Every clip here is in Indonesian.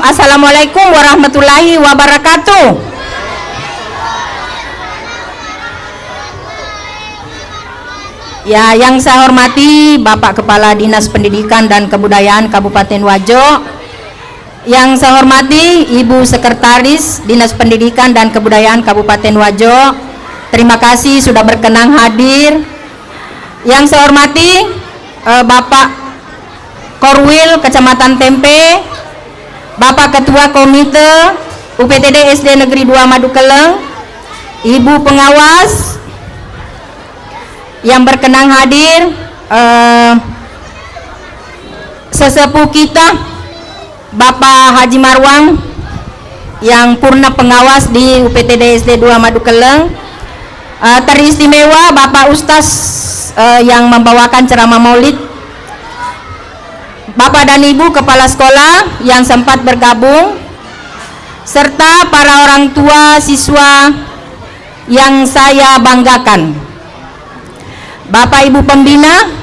Assalamualaikum warahmatullahi wabarakatuh. Ya, yang saya hormati Bapak Kepala Dinas Pendidikan dan Kebudayaan Kabupaten Wajo, yang saya hormati Ibu Sekretaris Dinas Pendidikan dan Kebudayaan Kabupaten Wajo, terima kasih sudah berkenan hadir. Yang saya hormati Bapak Korwil Kecamatan Tempe, Bapak Ketua Komite UPTD SD Negeri 2 Madukeleng, Ibu Pengawas yang berkenan hadir, sesepuh kita Bapak Haji Marwang yang purna pengawas di UPTD SD 2 Madukeleng, teristimewa Bapak Ustaz yang membawakan ceramah maulid, Bapak dan Ibu Kepala Sekolah yang sempat bergabung, serta para orang tua siswa yang saya banggakan, Bapak Ibu Pembina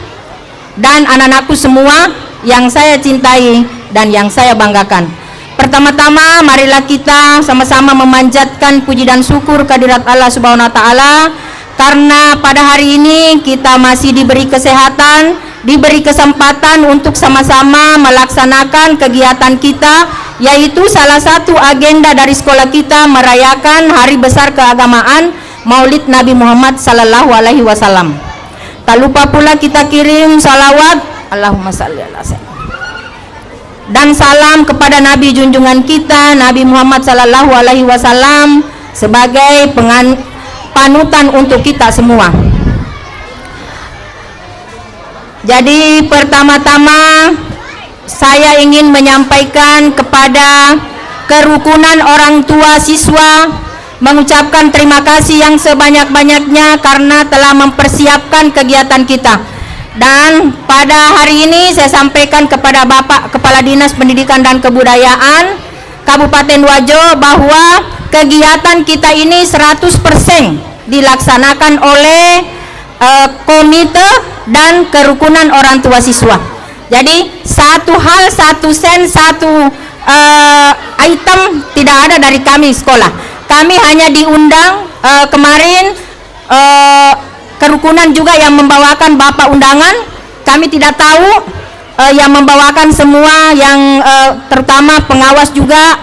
dan anak-anakku semua yang saya cintai dan yang saya banggakan. Pertama-tama marilah kita sama-sama memanjatkan puji dan syukur kehadirat Allah Subhanahu wa taala, karena pada hari ini kita masih diberi kesehatan, diberi kesempatan untuk sama-sama melaksanakan kegiatan kita, yaitu salah satu agenda dari sekolah kita merayakan hari besar keagamaan Maulid Nabi Muhammad sallallahu alaihi wasallam. Tak lupa pula kita kirim salawat Allahumma shalli ala sayyidina dan salam kepada Nabi junjungan kita Nabi Muhammad sallallahu alaihi wasallam sebagai panutan untuk kita semua. Jadi pertama-tama saya ingin menyampaikan kepada kerukunan orang tua siswa, mengucapkan terima kasih yang sebanyak-banyaknya karena telah mempersiapkan kegiatan kita. Dan pada hari ini saya sampaikan kepada Bapak Kepala Dinas Pendidikan dan Kebudayaan Kabupaten Wajo bahwa kegiatan kita ini 100% dilaksanakan oleh komite dan kerukunan orang tua siswa. Jadi satu hal, satu sen, satu item tidak ada dari kami sekolah. Kami hanya diundang kemarin, kerukunan juga yang membawakan bapak undangan. Kami tidak tahu yang membawakan semua, yang terutama pengawas juga.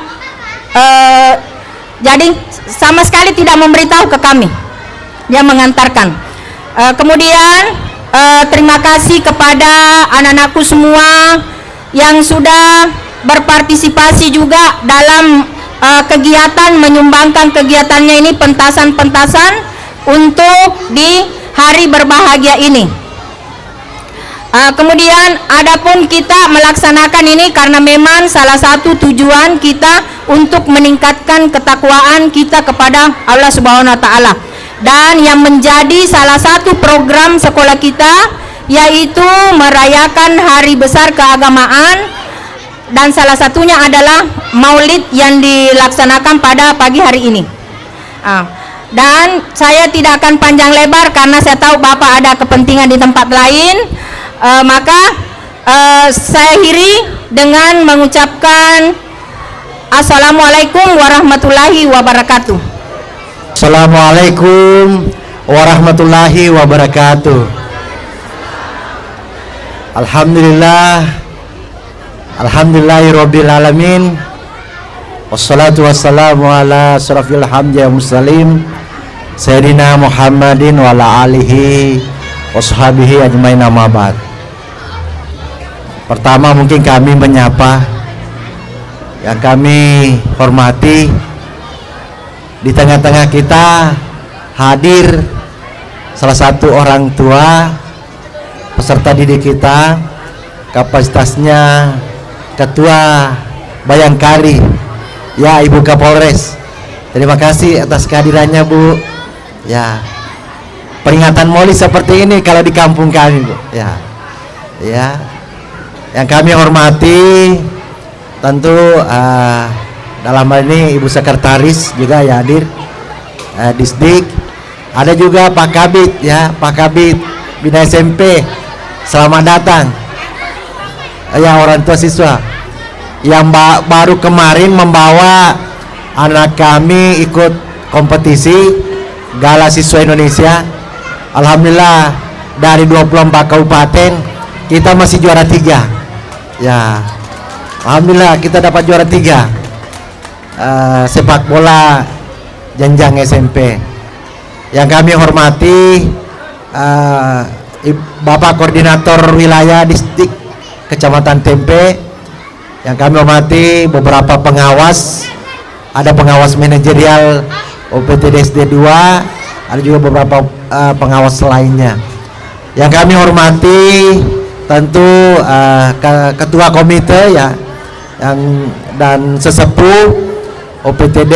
Jadi sama sekali tidak memberitahu ke kami, dia mengantarkan. Kemudian terima kasih kepada anak-anakku semua yang sudah berpartisipasi juga dalam kegiatan, menyumbangkan kegiatannya ini, pentasan-pentasan untuk di hari berbahagia ini. Kemudian adapun kita melaksanakan ini karena memang salah satu tujuan kita untuk meningkatkan ketakwaan kita kepada Allah Subhanahu wa taala. Dan yang menjadi salah satu program sekolah kita yaitu merayakan hari besar keagamaan, dan salah satunya adalah maulid yang dilaksanakan pada pagi hari ini. Dan saya tidak akan panjang lebar karena saya tahu Bapak ada kepentingan di tempat lain, maka saya akhiri dengan mengucapkan Assalamualaikum warahmatullahi wabarakatuh. Assalamualaikum warahmatullahi wabarakatuh. Alhamdulillahirabbil alamin. Wassalatu wassalamu ala asrofil hamdi wa muslim Sayyidina Muhammadin wa ala alihi washabihi ajmain, amma ba'd. Pertama mungkin kami menyapa yang kami hormati. Di tengah-tengah kita hadir salah satu orang tua peserta didik kita, kapasitasnya Ketua Bayangkari, ya Ibu Kapolres. Terima kasih atas kehadirannya Bu. Ya, peringatan Maulid seperti ini kalau di kampung kami Bu. Ya, yang kami hormati tentu dalam hal ini Ibu Sekretaris juga ya hadir, Disdik, ada juga Pak Kabid, ya Pak Kabid Bina SMP, selamat datang ya orang tua siswa. yang baru kemarin membawa anak kami ikut kompetisi Gala Siswa Indonesia. Alhamdulillah dari 24 kabupaten kita masih juara 3 ya. Alhamdulillah kita dapat juara 3 sepak bola jenjang SMP. Yang kami hormati Bapak Koordinator Wilayah Distrik Kecamatan Tempe, yang kami hormati beberapa pengawas, ada pengawas manajerial OPTD SD 2, ada juga beberapa pengawas lainnya. Yang kami hormati tentu ketua komite ya, dan sesepuh OPTD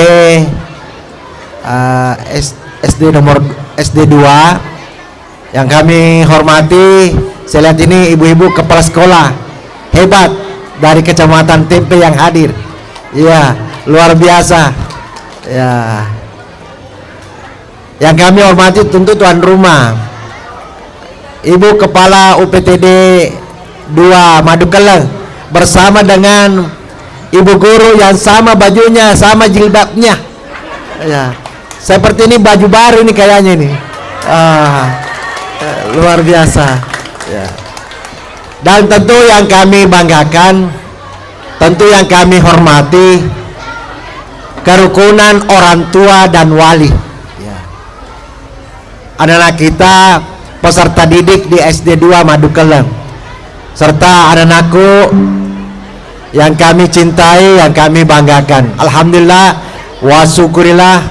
SD 2 yang kami hormati. Saya lihat ini ibu-ibu kepala sekolah hebat dari Kecamatan Tempe yang hadir. Iya, luar biasa. Ya. Yang kami hormati tentu tuan rumah, Ibu Kepala UPTD 2 Madukeleng bersama dengan ibu guru yang sama bajunya, sama jilbabnya. Ya. Seperti ini baju baru nih kayaknya nih. Luar biasa. Ya. Dan tentu yang kami banggakan, tentu yang kami hormati, kerukunan orang tua dan wali. Ya. Anak-anak kita peserta didik di SD 2 Madukeleng, serta anak-anakku yang kami cintai, yang kami banggakan. Alhamdulillah wa syukurillah,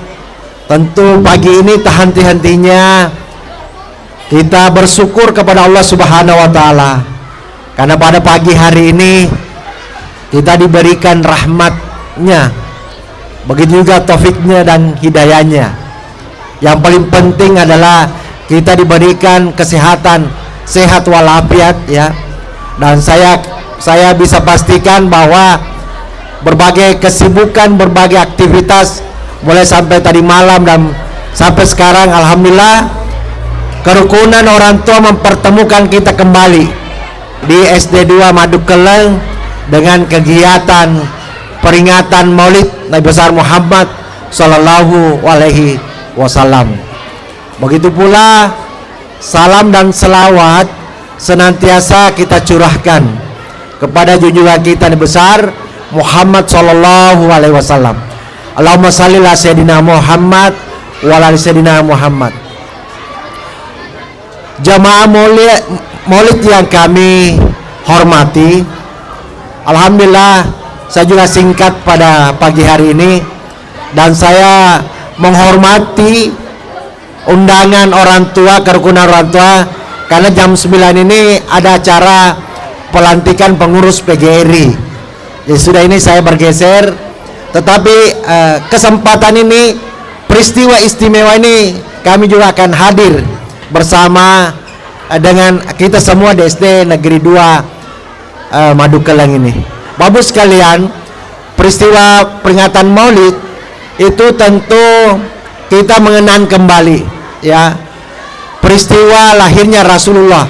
tentu pagi ini tak henti-hentinya kita bersyukur kepada Allah Subhanahu wa taala, karena pada pagi hari ini kita diberikan rahmatnya, begitu juga taufiknya dan hidayahnya. Yang paling penting adalah kita diberikan kesehatan, sehat walafiat ya. Dan saya bisa pastikan bahwa berbagai kesibukan, berbagai aktivitas mulai sampai tadi malam dan sampai sekarang, alhamdulillah kerukunan orang tua mempertemukan kita kembali di SD 2 Madukeleng dengan kegiatan peringatan Maulid Nabi besar Muhammad Sallallahu Alaihi Wasallam. Begitu pula salam dan selawat senantiasa kita curahkan kepada junjungan kita Nabi besar Muhammad Sallallahu Alaihi Wasallam. Allahumma shalli ala sayyidina Muhammad wa ala sayyidina Muhammad. Jamaah Maulid yang kami hormati, alhamdulillah saya juga singkat pada pagi hari ini, dan saya menghormati undangan orang tua, kerukunan orang tua, karena jam 9 ini ada acara pelantikan pengurus PGRI. Jadi sudah ini saya bergeser, tetapi kesempatan ini, peristiwa istimewa ini kami juga akan hadir bersama dengan kita semua di SD Negeri 2 Madukeleng ini. Bapak sekalian, peristiwa peringatan Maulid itu tentu kita mengenang kembali ya, peristiwa lahirnya Rasulullah,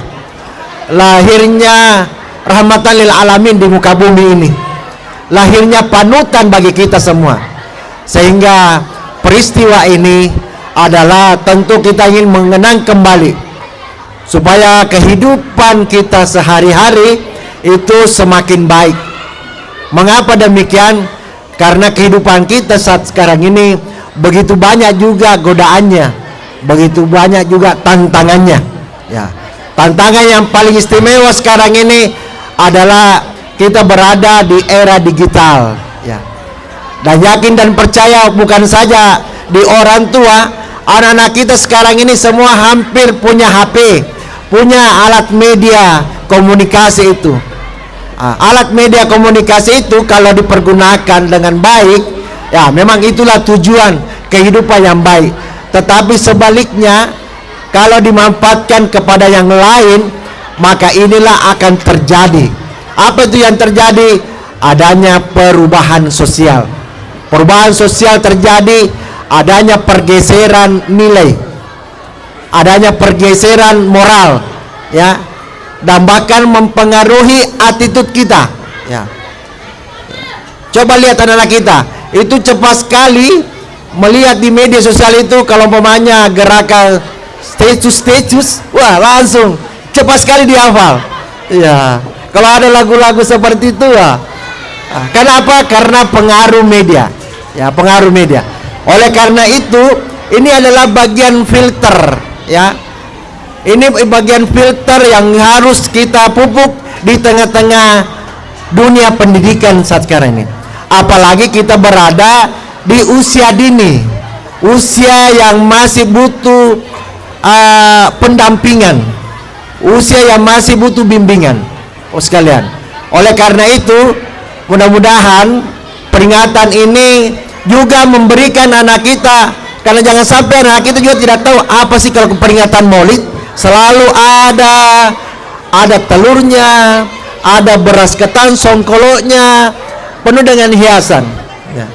lahirnya rahmatan lil alamin di muka bumi ini, lahirnya panutan bagi kita semua. Sehingga peristiwa ini adalah tentu kita ingin mengenang kembali supaya kehidupan kita sehari-hari itu semakin baik. Mengapa demikian? Karena kehidupan kita saat sekarang ini begitu banyak juga godaannya, begitu banyak juga tantangannya ya. Tantangan yang paling istimewa sekarang ini adalah kita berada di era digital ya. Dan yakin dan percaya bukan saja di orang tua, anak-anak kita sekarang ini semua hampir punya HP, punya alat media komunikasi itu. Alat media komunikasi itu kalau dipergunakan dengan baik ya, memang itulah tujuan kehidupan yang baik. Tetapi sebaliknya, kalau dimanfaatkan kepada yang lain, maka inilah akan terjadi. Apa itu yang terjadi? Adanya perubahan sosial. Perubahan sosial terjadi, adanya pergeseran nilai, adanya pergeseran moral ya, dan bahkan mempengaruhi attitude kita ya. Coba lihat anak-anak kita, itu cepat sekali melihat di media sosial itu kalau umpamanya gerakan status, wah langsung cepat sekali dihafal. Ya, kalau ada lagu-lagu seperti itu ya. Kenapa? Karena pengaruh media. Ya, pengaruh media. Oleh karena itu, ini adalah bagian filter, ya. Ini bagian filter yang harus kita pupuk di tengah-tengah dunia pendidikan saat sekarang ini. Apalagi kita berada di usia dini, usia yang masih butuh pendampingan, usia yang masih butuh bimbingan, sekalian. Oleh karena itu, mudah-mudahan peringatan ini juga memberikan anak kita, karena jangan sampai anak kita juga tidak tahu apa sih kalau peringatan Maulid selalu ada telurnya, ada beras ketan songkoloknya, penuh dengan hiasan. Ya.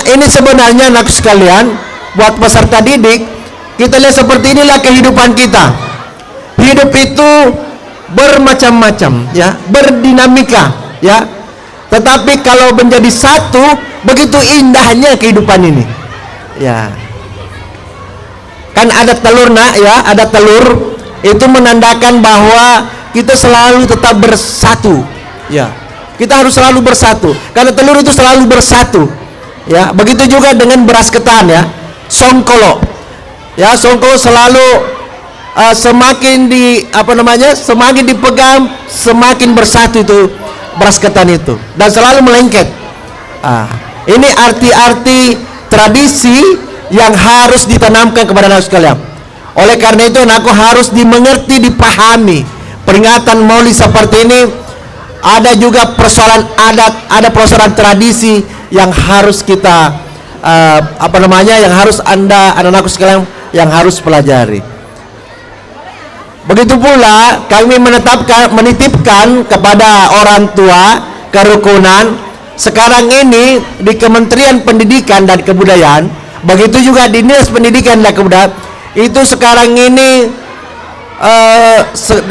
Ini sebenarnya anak sekalian, buat peserta didik, kita lihat seperti inilah kehidupan kita. Hidup itu bermacam-macam, ya, berdinamika, ya. Tetapi kalau menjadi satu, begitu indahnya kehidupan ini. Ya. Kan ada telur, nak, ya, ada telur, itu menandakan bahwa kita selalu tetap bersatu. Ya. Kita harus selalu bersatu, karena telur itu selalu bersatu. Ya, begitu juga dengan beras ketan, ya. Songkolo. Ya, songkolo selalu semakin semakin dipegang, semakin bersatu itu beras ketan itu, dan selalu melengket. Ini arti-arti tradisi yang harus ditanamkan kepada anak sekalian. Oleh karena itu, anakku harus dimengerti, dipahami. Peringatan Maulid seperti ini ada juga persoalan adat, ada persoalan tradisi yang harus kita yang harus anak-anakku sekalian yang harus pelajari. Begitu pula kami menitipkan kepada orang tua kerukunan sekarang ini di Kementerian Pendidikan dan Kebudayaan, begitu juga di Dinas Pendidikan dan Kebudayaan, itu sekarang ini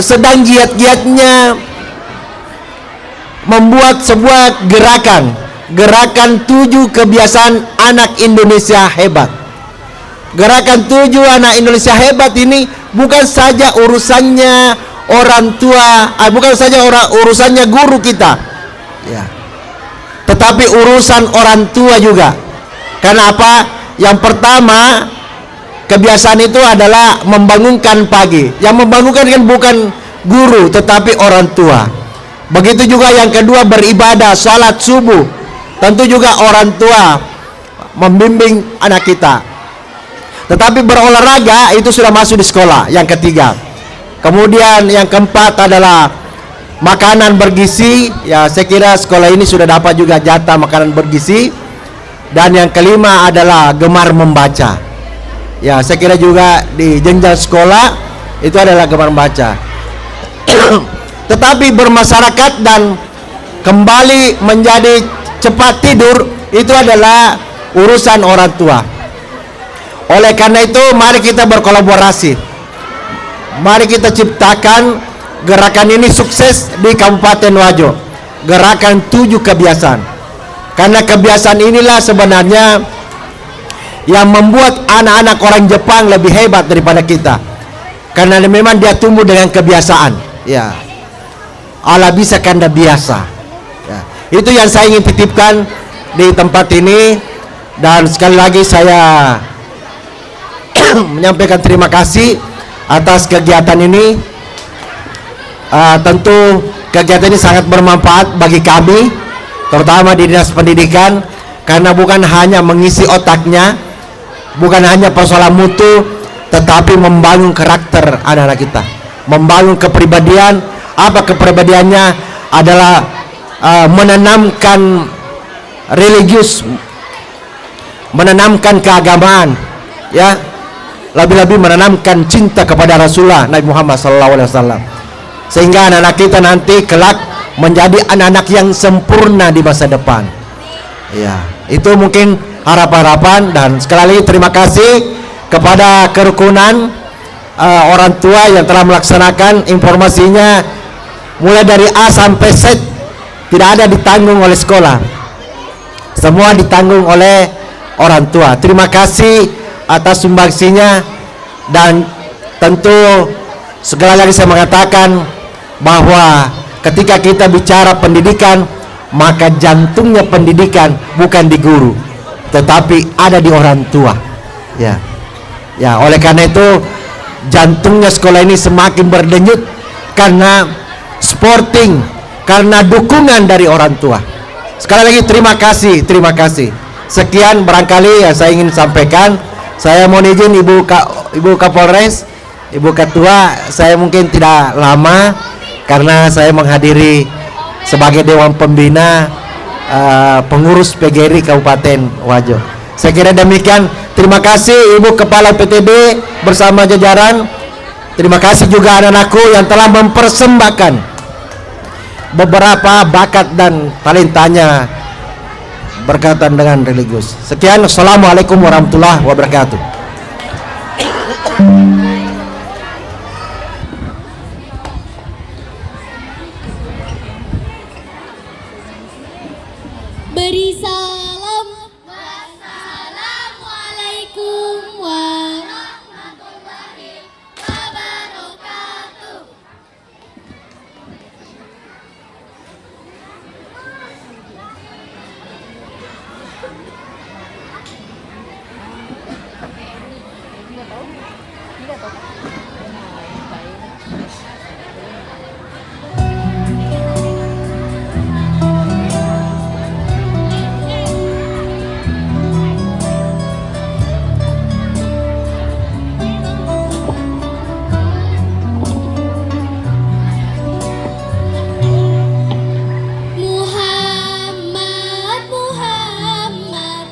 sedang giat-giatnya membuat sebuah gerakan 7 kebiasaan anak Indonesia hebat. Gerakan 7 anak Indonesia hebat ini bukan saja urusannya orang tua, bukan saja urusannya guru kita, ya, tetapi urusan orang tua juga. Karena apa? Yang pertama, kebiasaan itu adalah membangunkan pagi. Yang membangunkan kan bukan guru, tetapi orang tua. Begitu juga yang kedua, beribadah, salat subuh. Tentu juga orang tua membimbing anak kita. Tetapi berolahraga itu sudah masuk di sekolah, yang ketiga. Kemudian yang keempat adalah makanan bergizi. Ya, saya kira sekolah ini sudah dapat juga jatah makanan bergizi. Dan yang kelima adalah gemar membaca. Ya, saya kira juga di jenjang sekolah itu adalah gemar membaca. Tetapi bermasyarakat dan kembali menjadi cepat tidur itu adalah urusan orang tua. Oleh karena itu, mari kita berkolaborasi. Mari kita ciptakan gerakan ini sukses di Kabupaten Wajo. Gerakan 7 kebiasaan. Karena kebiasaan inilah sebenarnya yang membuat anak-anak orang Jepang lebih hebat daripada kita. Karena memang dia tumbuh dengan kebiasaan. Ya. Ala bisa kanda biasa. Ya. Itu yang saya ingin titipkan di tempat ini. Dan sekali lagi saya menyampaikan terima kasih atas kegiatan ini. Tentu kegiatan ini sangat bermanfaat bagi kami, terutama di Dinas Pendidikan, karena bukan hanya mengisi otaknya, bukan hanya persoalan mutu, tetapi membangun karakter anak-anak kita, membangun kepribadian. Apa kepribadiannya? Adalah menanamkan religius, menanamkan keagamaan, ya, lebih-lebih menanamkan cinta kepada Rasulullah Nabi Muhammad SAW, sehingga anak-anak kita nanti kelak menjadi anak-anak yang sempurna di masa depan. Ya, itu mungkin harapan-harapan. Dan sekali lagi terima kasih kepada kerukunan orang tua yang telah melaksanakan informasinya mulai dari A sampai Z, tidak ada ditanggung oleh sekolah. semua ditanggung oleh orang tua. Terima kasih atas sumbangsinya, dan tentu sekali lagi saya mengatakan bahwa ketika kita bicara pendidikan, maka jantungnya pendidikan bukan di guru, tetapi ada di orang tua. Ya, oleh karena itu jantungnya sekolah ini semakin berdenyut karena sporting, karena dukungan dari orang tua. Sekali lagi terima kasih. Sekian barangkali yang saya ingin sampaikan. Saya mohon izin Ibu Kapolres, Ibu Ketua, saya mungkin tidak lama karena saya menghadiri sebagai Dewan Pembina pengurus PGRI Kabupaten Wajo. Saya kira demikian. Terima kasih Ibu Kepala PTB bersama jajaran. Terima kasih juga anak-anakku yang telah mempersembahkan beberapa bakat dan talentanya berkaitan dengan religius. Sekian, assalamualaikum warahmatullahi wabarakatuh. Beri salam. Wassalamualaikum warahmatullahi wabarakatuh. Muhammad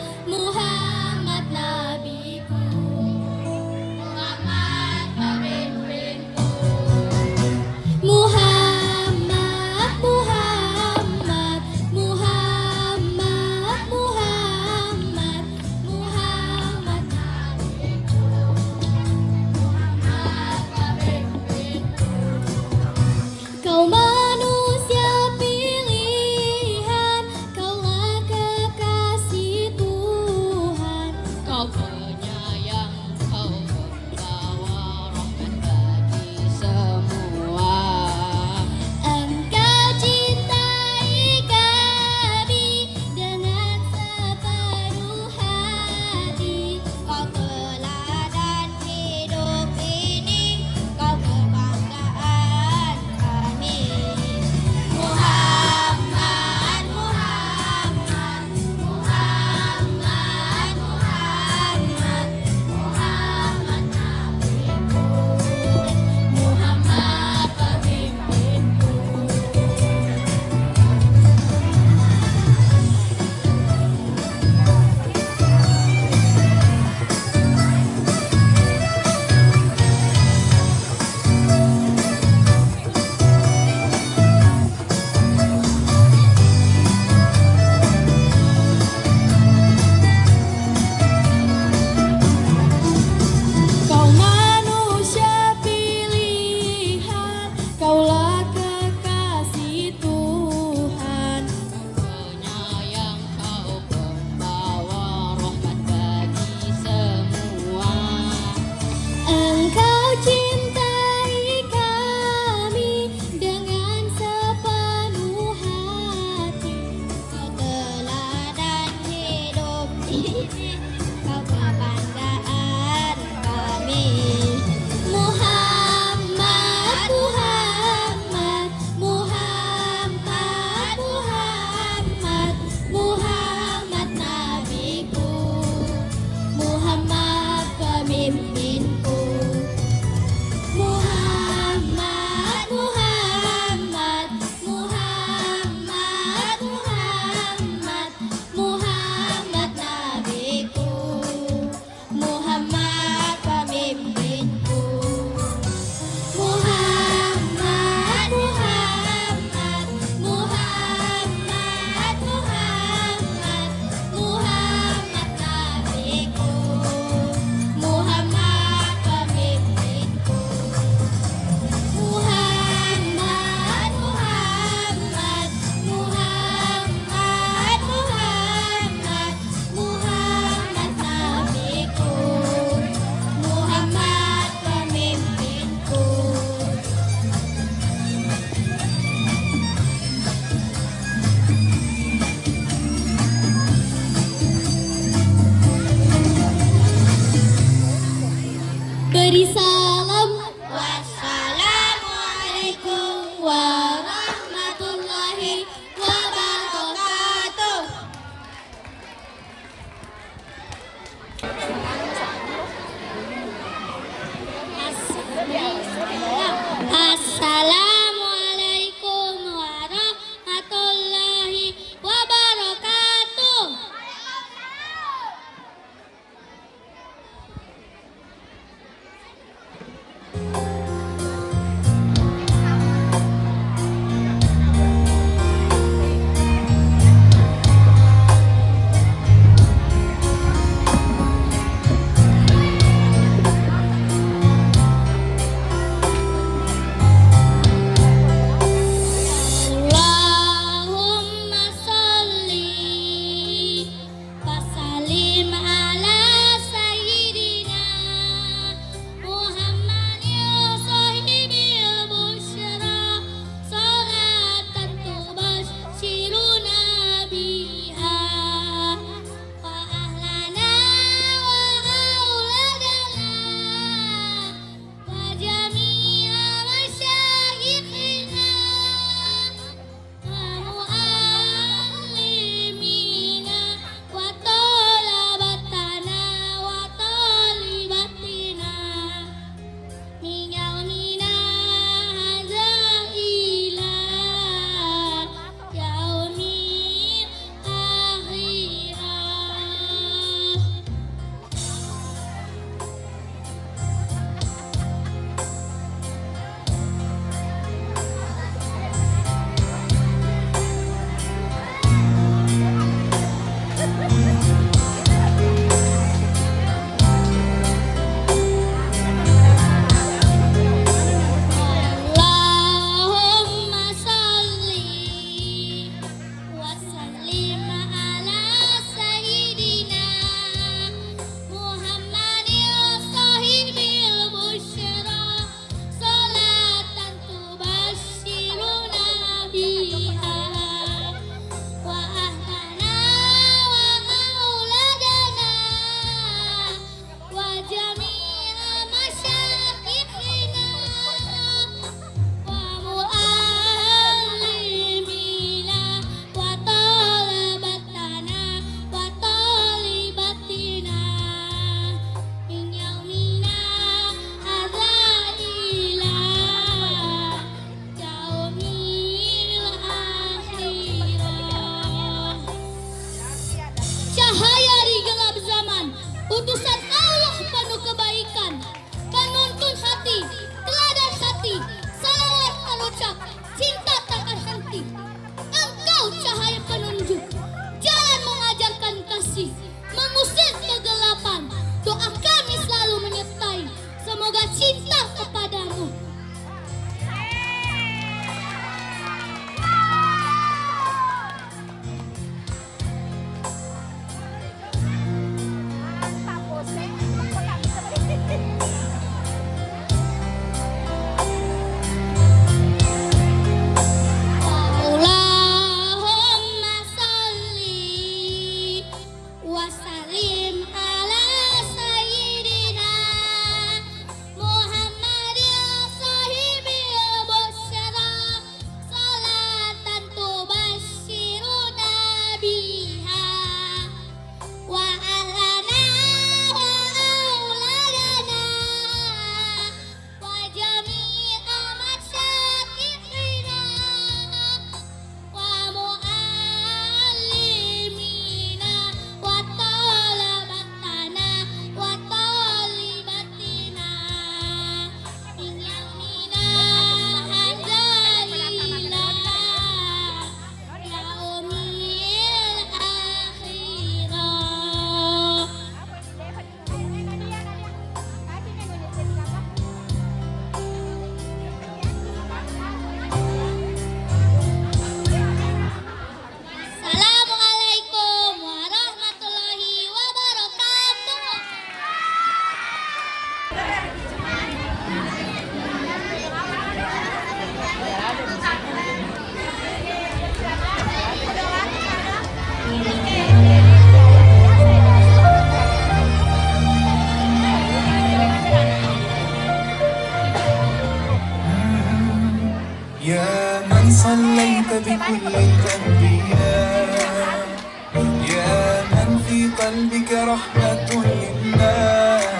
قلبك رحمة للناس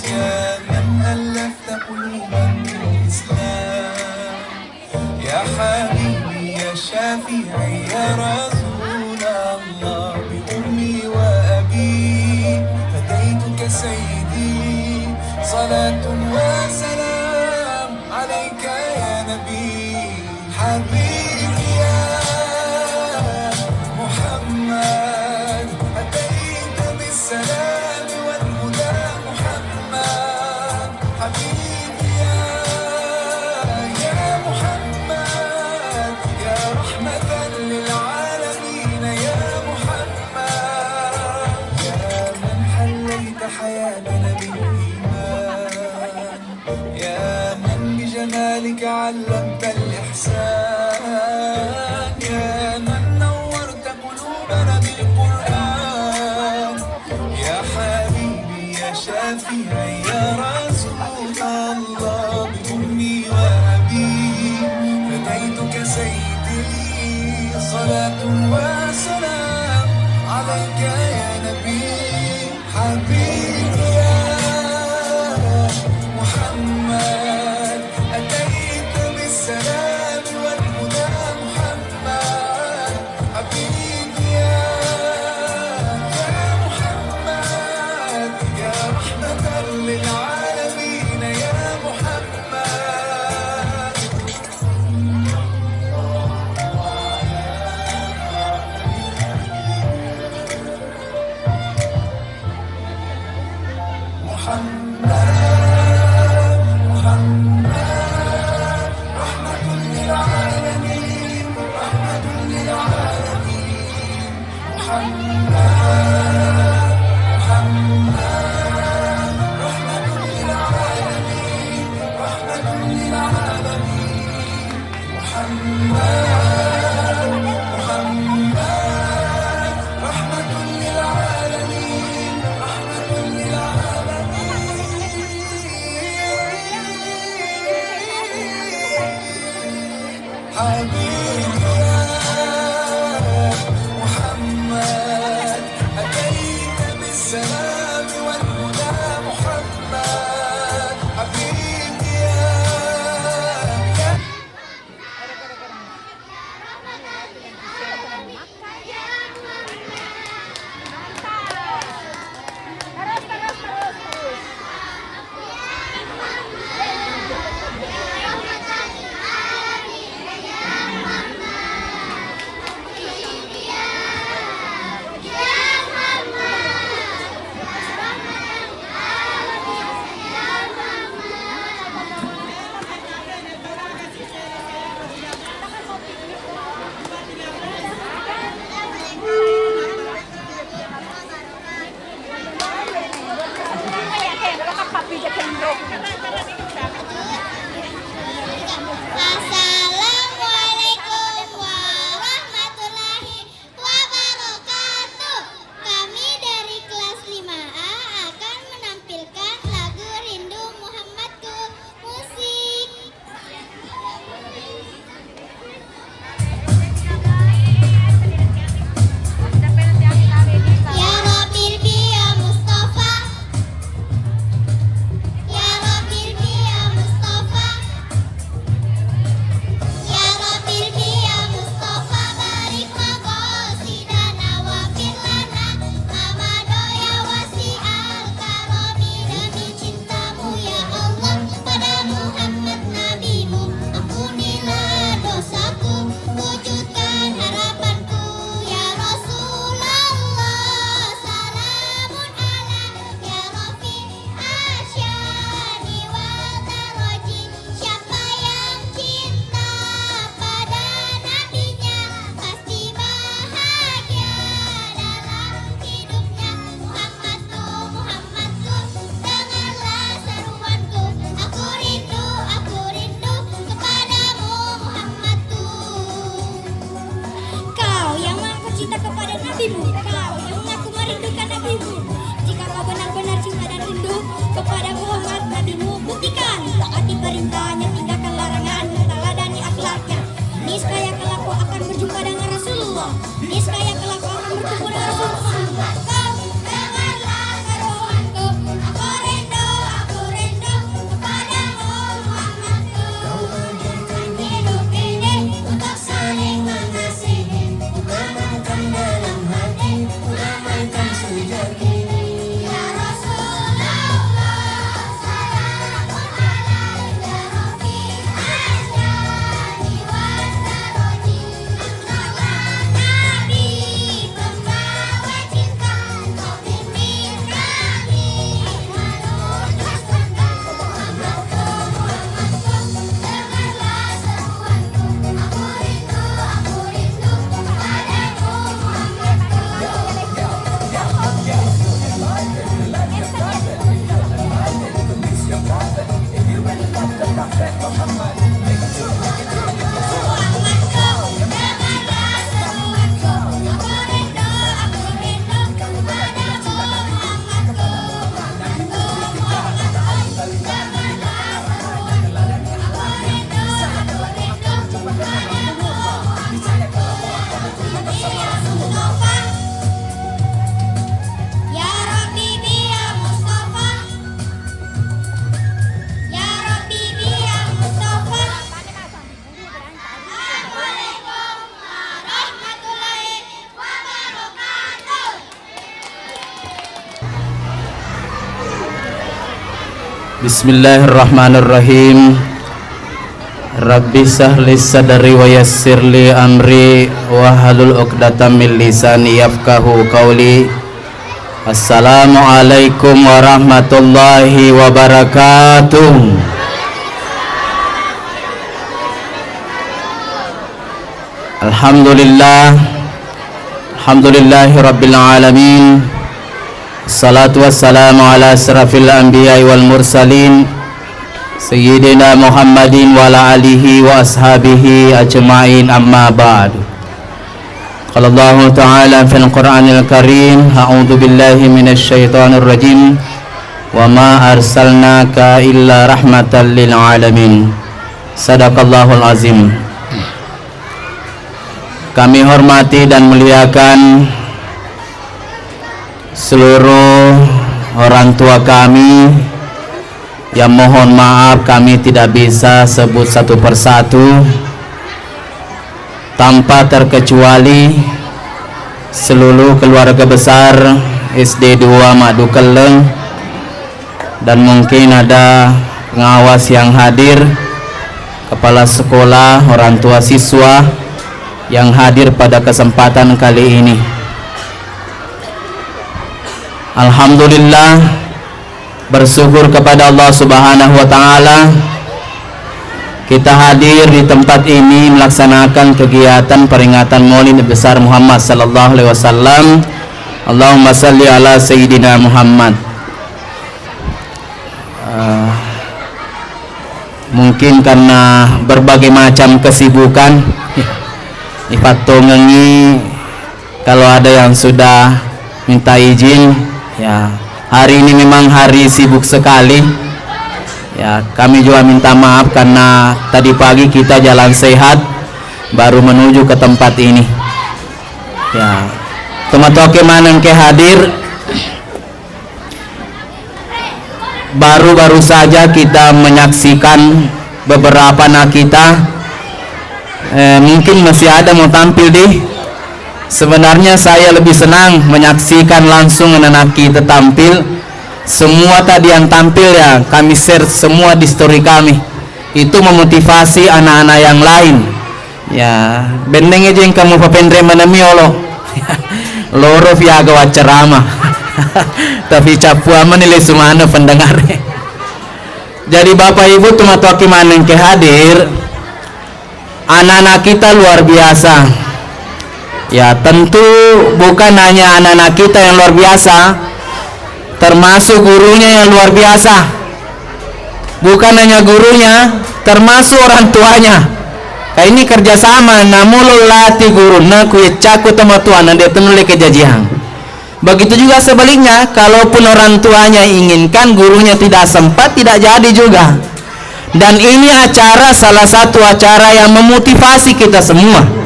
يا من ألفت قلوبا بالإسلام يا حبيبي يا شافعي يا رسول الله بأمي وأبي فديتك سيدي صلاة وسلام عليك يا نبي حبيبي يا محمد أتيت بالسلام والهدى محمد حبيبي يا محمد يا رحمة للعالمين يا محمد يا من حليت حياتنا بالإيمان يا من بجمالك علمت الإحسان يا من نورت قلوبنا بالقرآن يا حبيبي يا شافعي يا رسول الله بأمي وأبي فديتك سيدي صلاة وسلام عليك يا نبي حبيبي يا محمد أتيت بالسلام والهدى محمد حبيبي يا محمد يا رحمة للعالمين يا محمد حبيبي يا محمد أتيت بالسلام والهدى محمد حبيبي يا Assalamualaikum warahmatullahi wabarakatuh. Kami dari kelas 5A akan menampilkan lagu Rindu Muhammadku. Musik. Ya Rabbil Biya Mustafa, Ya Rabbil Biya Mustafa, Ya Rabbil Biya Mustafa, barik maqasidana wa firlana Mamado ya wasi'al karomi, demi cintamu ya Allah pada Muhammad nabimu. Ampunilah dosaku, wujudkan harapanku ya Rasulullah. Salamun ala ya Rafi asyani wal daraji. Siapa yang cinta pada nabinya pasti bahagia dalam hidupnya. Muhammadku, Muhammadku, dengarlah seruanku. Aku rindu kepadamu Muhammadku. Kau yang mengaku cinta kepada nabimu, kau yang mengaku merindukan nabimu. Jika kau benar-benar cinta dan rindu kepada Muhammad nabimu, buktikan taati perintahnya, tinggalkan larangannya, teladani akhlaknya. Niscaya kelak kau akan berjumpa dengan Rasulullah. Niscaya kelak kau akan bertemu dengan Rasulullah. Bismillahirrahmanirrahim. Rabbi sahli sadri wa yassirli amri wa halul 'uqdatam min lisani yafqahu qawli. Assalamualaikum warahmatullahi wabarakatuh. Alhamdulillahi rabbil alamin. Salatu wassalamu ala asrafil anbiya'i wal mursalin Sayyidina Muhammadin wa ala alihi wa ashabihi ajma'in, amma ba'du. Qala Allah ta'ala fil Qur'anil Karim, a'udzu billahi minasy syaithanir rajim, wa ma arsalnaka illa rahmatan lil alamin. Sadaqallahul azim. Kami hormati dan muliakan seluruh orang tua kami yang mohon maaf kami tidak bisa sebut satu persatu, tanpa terkecuali seluruh keluarga besar SD 2 Madu Keleng, dan mungkin ada pengawas yang hadir, kepala sekolah, orang tua siswa yang hadir pada kesempatan kali ini. Alhamdulillah, bersyukur kepada Allah Subhanahu wa taala kita hadir di tempat ini melaksanakan kegiatan peringatan Maulid besar Muhammad sallallahu alaihi wasallam. Allahumma salli ala sayyidina Muhammad. Mungkin karena berbagai macam kesibukan, ifatongengi kalau ada yang sudah minta izin. Ya, hari ini memang hari sibuk sekali. Ya, kami juga minta maaf karena tadi pagi kita jalan sehat baru menuju ke tempat ini. Ya, teman-teman manang ke hadir. Baru-baru saja kita menyaksikan beberapa anak kita. Mungkin masih ada mau tampil di. Sebenarnya saya lebih senang menyaksikan langsung anak kita tampil. Semua tadi yang tampil ya kami share semua di story kami. Itu memotivasi anak-anak yang lain. Ya, bendeng aja yang kamu papendre manamiolo. Loro via gawa ceramah. Tapi capua menilai sumana pendengar. Jadi Bapak Ibu tumatuaki maneng ke hadir. Anak-anak kita luar biasa. Ya, tentu bukan hanya anak-anak kita yang luar biasa, termasuk gurunya yang luar biasa. Bukan hanya gurunya, termasuk orang tuanya. Kayak ini kerjasama, namulu latih guru, na kuyecaku sama tuan, dia tenule kejajian. Begitu juga sebaliknya, kalaupun orang tuanya inginkan, gurunya tidak sempat, tidak jadi juga. Dan ini acara, salah satu acara yang memotivasi kita semua.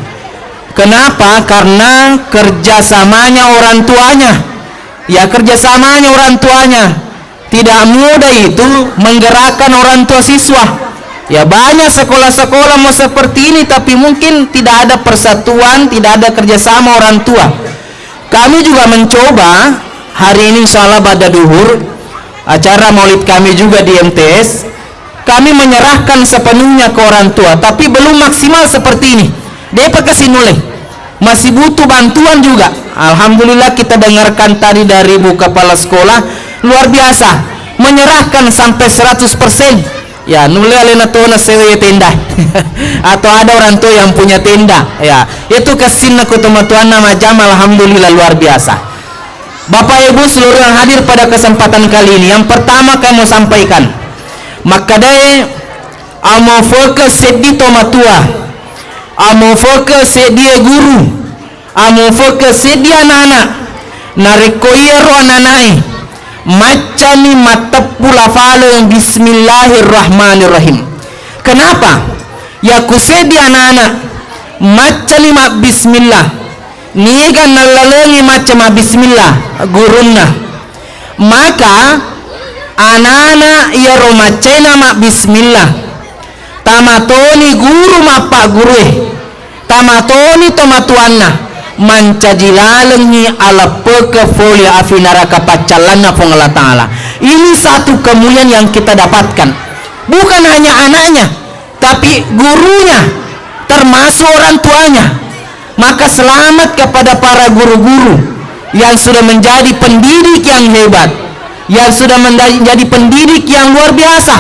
Kenapa? Karena kerjasamanya orang tuanya. Ya, kerjasamanya orang tuanya. Tidak mudah itu menggerakkan orang tua siswa. Ya, banyak sekolah-sekolah mau seperti ini, tapi mungkin tidak ada persatuan, tidak ada kerjasama orang tua. Kami juga mencoba hari ini insya Allah pada duhur acara maulid kami juga di MTS. Kami menyerahkan sepenuhnya ke orang tua, tapi belum maksimal seperti ini. Dia pakai sinule masih butuh bantuan juga. Alhamdulillah kita dengarkan tadi dari Bu Kepala Sekolah, luar biasa menyerahkan sampai 100%. Ya, nule alena tona sewe tenda. Atau ada orang tua yang punya tenda. Ya, itu kesinna kutumatuan nama jam, alhamdulillah luar biasa. Bapak Ibu seluruh yang hadir pada kesempatan kali ini, yang pertama kami mau sampaikan, makadai amo fokus sedito matua. Amo fokus dia guru, amo fokus dia anak-anak, narekoiro anak-anai, macami matapula falo bismillahirrahmanirrahim. Kenapa? Ya kusedi anak-anak, macami mak bismillah, niga nalalengi macam bismillah gurunna. Maka anak-anak ya romacena mak bismillah. Tamatoni guru mapa guru tamatoni tomatuanna mancajilalengi ala peke folia afinara kapacalanna pong Allah Ta'ala. Ini satu kemuliaan yang kita dapatkan. Bukan hanya anaknya, tapi gurunya, termasuk orang tuanya. Maka selamat kepada para guru-guru yang sudah menjadi pendidik yang hebat, yang sudah menjadi pendidik yang luar biasa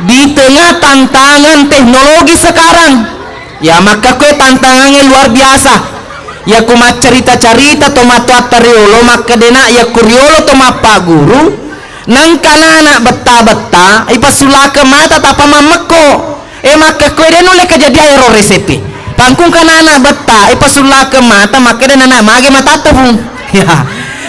di tengah tantangan teknologi sekarang. Ya, maka kue tantangannya luar biasa. Ya kuma cerita-cerita toma tuata riolo maka dena ya kuriolo toma pak guru nang kanana betta-betta ipa sulaka mata tapa mameko maka kue dena oleh kejadian ero resepi pangkung kanana betta ipa sulaka mata maka dena na mage mata tepung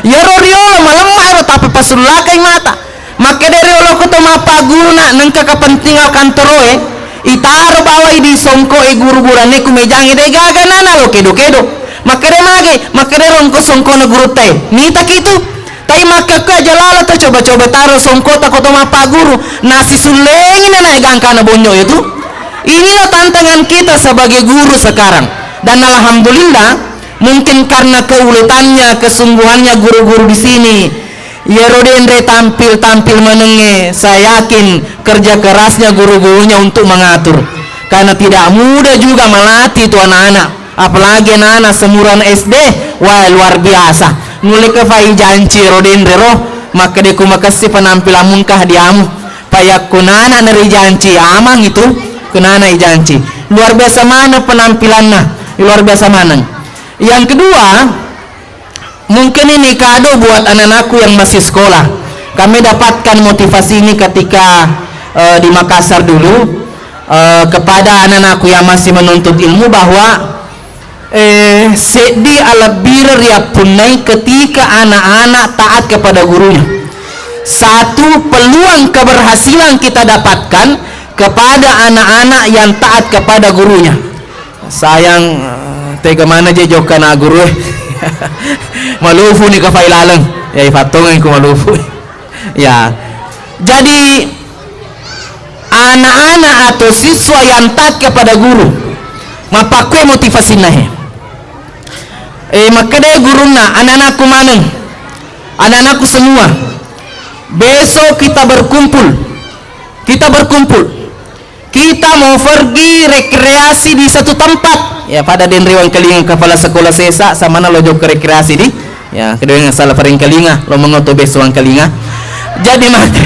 ya ro riolo malemah ero tapi pasulaka mata maka dari riolo ko toma pak guru na nang kakapentingal kantoroe itaro bawai di songko guru-gurane kumejangi de gaga nana lo kedo-kedo makanya rongko songko na guru teh nita gitu tapi maka ke jalala tuh coba-coba taruh songko takut sama pak guru nasi suleng na naegang kana bonyo itu. Inilah tantangan kita sebagai guru sekarang, dan alhamdulillah mungkin karena keuletannya, kesungguhannya guru-guru di sini ya rodendre tampil menenge. Saya yakin kerja kerasnya guru-gurunya untuk mengatur, karena tidak mudah juga melatih itu anak-anak, apalagi anak-anak semuran SD. Wah, luar biasa mulai ke fai janci rodendre roh maka deku makasih penampilan mungkah diamu payak kunana neri janci amang itu kunana janci luar biasa mana penampilannya, luar biasa mana. Yang kedua, mungkin ini kado buat anak-anakku yang masih sekolah. Kami dapatkan motivasi ini ketika di Makassar dulu kepada anak-anakku yang masih menuntut ilmu bahwa sedi ala bir ya punai ketika anak-anak taat kepada gurunya. Satu peluang keberhasilan kita dapatkan kepada anak-anak yang taat kepada gurunya. Sayang tega mana je jokan na guru malufu ni ka failalang ya ifatongan ko malufu ya. Jadi anak-anak atau siswa yang taat kepada guru mapakwe motivasi nahe maka deh guruna anak-anakku maneng, anak-anakku semua, besok kita berkumpul, kita mau pergi rekreasi di satu tempat ya. Pada den riwang kelinga kepala sekolah sesa sama na lojok ke rekreasi di ya kedua yang salah paring kelinga lo mengoto besuang kelinga. Jadi maka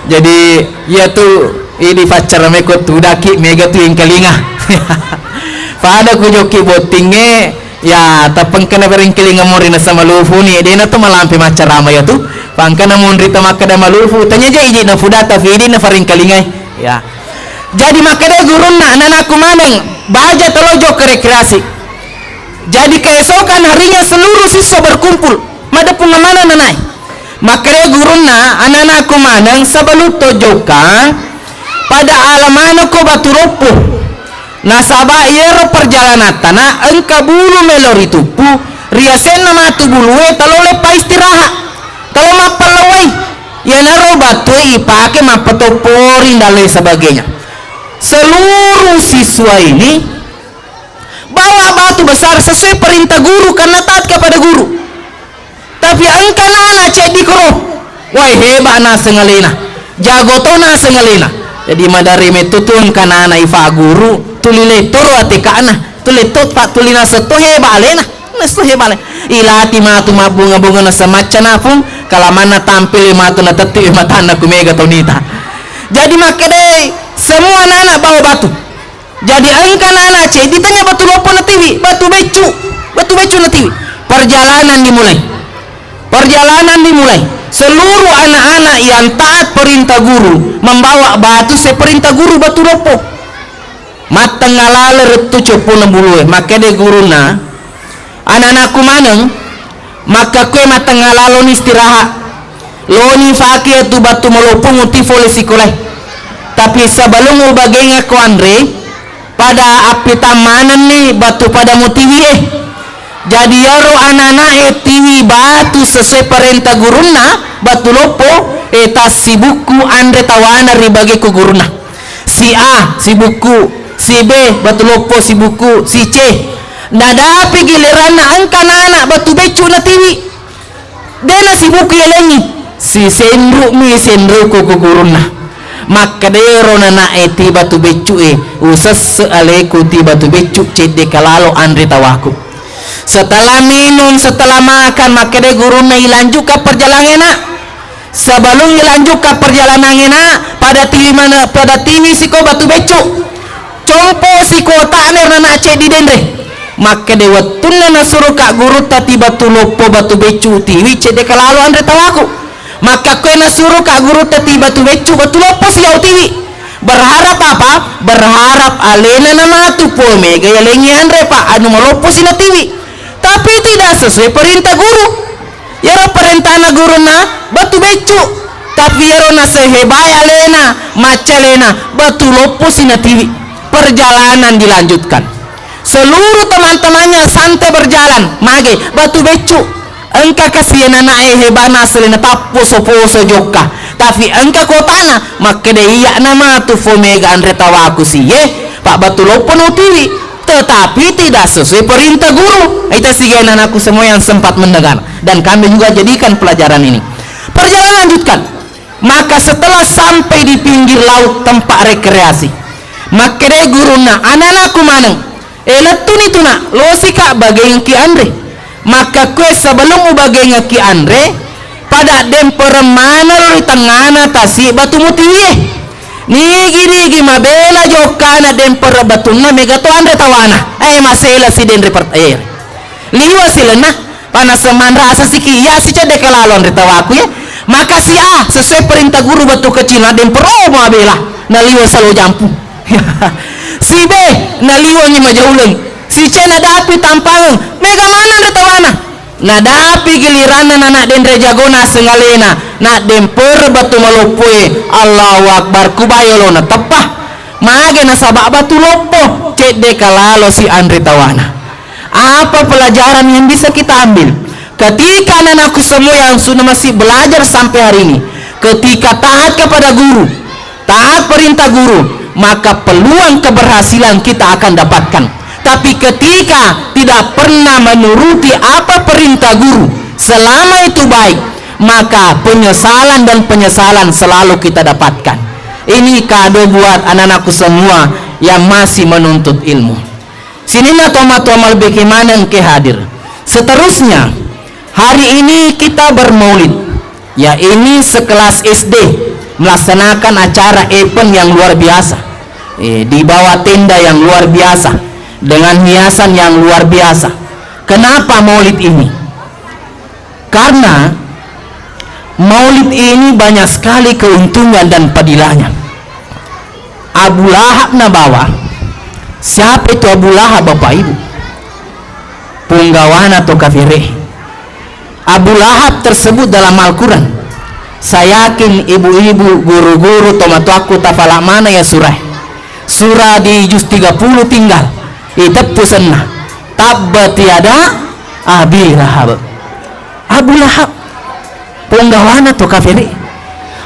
jadi ya tuh ini pacar mekot tudaki mega tuh yang kelinga pada kujoki botingnya ya tapang kena paring kelinga morina sama lufu nih dena tuh malampi macarama ya tuh pangkana mondri tamakada malufu tanya aja iji na fudata fidi na paring kelinga ya. Jadi makanya guruna anak-anakku maneng baja telojo ke rekreasi. Jadi keesokan harinya seluruh siswa berkumpul mada pengamana nanai. Makanya guruna anak-anakku maneng sabaluto joka pada alamano ko baturopo nasaba yero perjalanan tanah engka bulu melori tupu riasen nama tu bulu talole pa istirahat talo mapalawai ya naro batu ipake mapatoporin dan lain sebagainya. Seluruh siswa ini bawa batu besar sesuai perintah guru karena taat kepada guru. Tapi engka nana cek dikro wah hebat na sengalena jago to na sengalena. Jadi madari metutun kanana ifa guru tulile toro atika ana tulitot pak tulina seto hebat alena nesto hebat ilati matu mabunga-bunga na semacana pun kalamana tampil matu na teti matana kumega tonita. Jadi maka deh semua anak bawa batu. Jadi engka anak cek ditanya batu lopo na tiwi batu becu na tiwi. Perjalanan dimulai. Seluruh anak-anak yang taat perintah guru membawa batu seperintah guru batu lopo matang ngalale retu cepuna bulu maka de guruna anak-anakku maneng maka kue matang ngalalo istirahat loni fakir tu batu melopo ngutif oleh sikoleh. Tapi sebelum ubagenya ko Andre pada api tamanan nih batu pada motivi jadi yaro anak-anak tiwi batu sesuai perintah guruna batu lopo si buku Andre tawana ribagi ku guruna si A si buku si B batu lopo si buku si C nadapi giliran angka anak batu becu na tiwi dena si buku elengi si sendru mi sendru ku guruna maka dero na tiba tu becu usas aleku tiba tu becu cede kalalo andre tawaku. Setelah minum, setelah makan, maka de guruna ilanjuk ke perjalanan. Sebelum ilanjuk ke perjalanan pada tiwi siko batu becu compo siko taner na cedi dendre maka de watuna na suruh kak guru tati batu lopo batu becu tiwi cede kalalo andre tawaku. Maka kue na suruh kak guru tati batu becu batu lopo siau tiwi berharap apa? Berharap alena nama tu po mega ya lengi andre pak anu malopo sina tiwi, tapi tidak sesuai perintah guru. Yaro perintah na guru na batu becu, tapi yaro na sehebai alena maca lena batu lopo sina tiwi. Perjalanan dilanjutkan, seluruh teman-temannya santai berjalan mage batu becu engka kasihan anak hebana selena tapo sopo joka tapi engka kotana maka de iya nama tu fomega andre tawaku si pak batu lopo no tiwi, tetapi tidak sesuai perintah guru. Itu sigan anakku semua yang sempat mendengar dan kami juga jadikan pelajaran ini. Perjalanan lanjutkan, maka setelah sampai di pinggir laut tempat rekreasi maka de guruna anak-anakku maneng letun itu nak lo sika bagai ki andre maka kue sebelum bagai ki andre pada demper mana lo di tengah tasi batu mutiye ni gini mabela jokana demper batuna mega to andre tawana masela si dendre air liwa silena panas seman rasa siki ya si cede kelalo andre tawaku ya maka si sesuai perintah guru batu kecil na demper mabela na liwa selalu jampu si B naliwanya majauleng si C nadapi tampang mega mana ada tawana nadapi giliran anak dendre jagona sengalena na demper batu malopue Allahu akbar kubayolo na tepah mage na sabak batu lopo cede kalalo si andre tawana. Apa pelajaran yang bisa kita ambil ketika anakku semua yang sudah masih belajar sampai hari ini? Ketika taat kepada guru, taat perintah guru, maka peluang keberhasilan kita akan dapatkan. Tapi ketika tidak pernah menuruti apa perintah guru selama itu baik, maka penyesalan dan penyesalan selalu kita dapatkan. Ini kado buat anak-anakku semua yang masih menuntut ilmu. Sini na toma-toma lebih gimana engke hadir. Seterusnya hari ini kita bermaulid, ya ini sekelas SD melaksanakan acara event yang luar biasa di bawah tenda yang luar biasa dengan hiasan yang luar biasa. Kenapa maulid ini? Karena maulid ini banyak sekali keuntungan dan padilahnya. Abu Lahab nabawa. Siapa itu Abu Lahab Bapak Ibu? Punggawana atau kafire. Abu Lahab tersebut dalam Al-Quran. Saya yakin ibu-ibu, guru-guru, tomato aku tafalak mana ya surah di juz 30 tinggal itu pusenna tabbat yada Abi Lahab. Abu Lahab punggawana to kafiri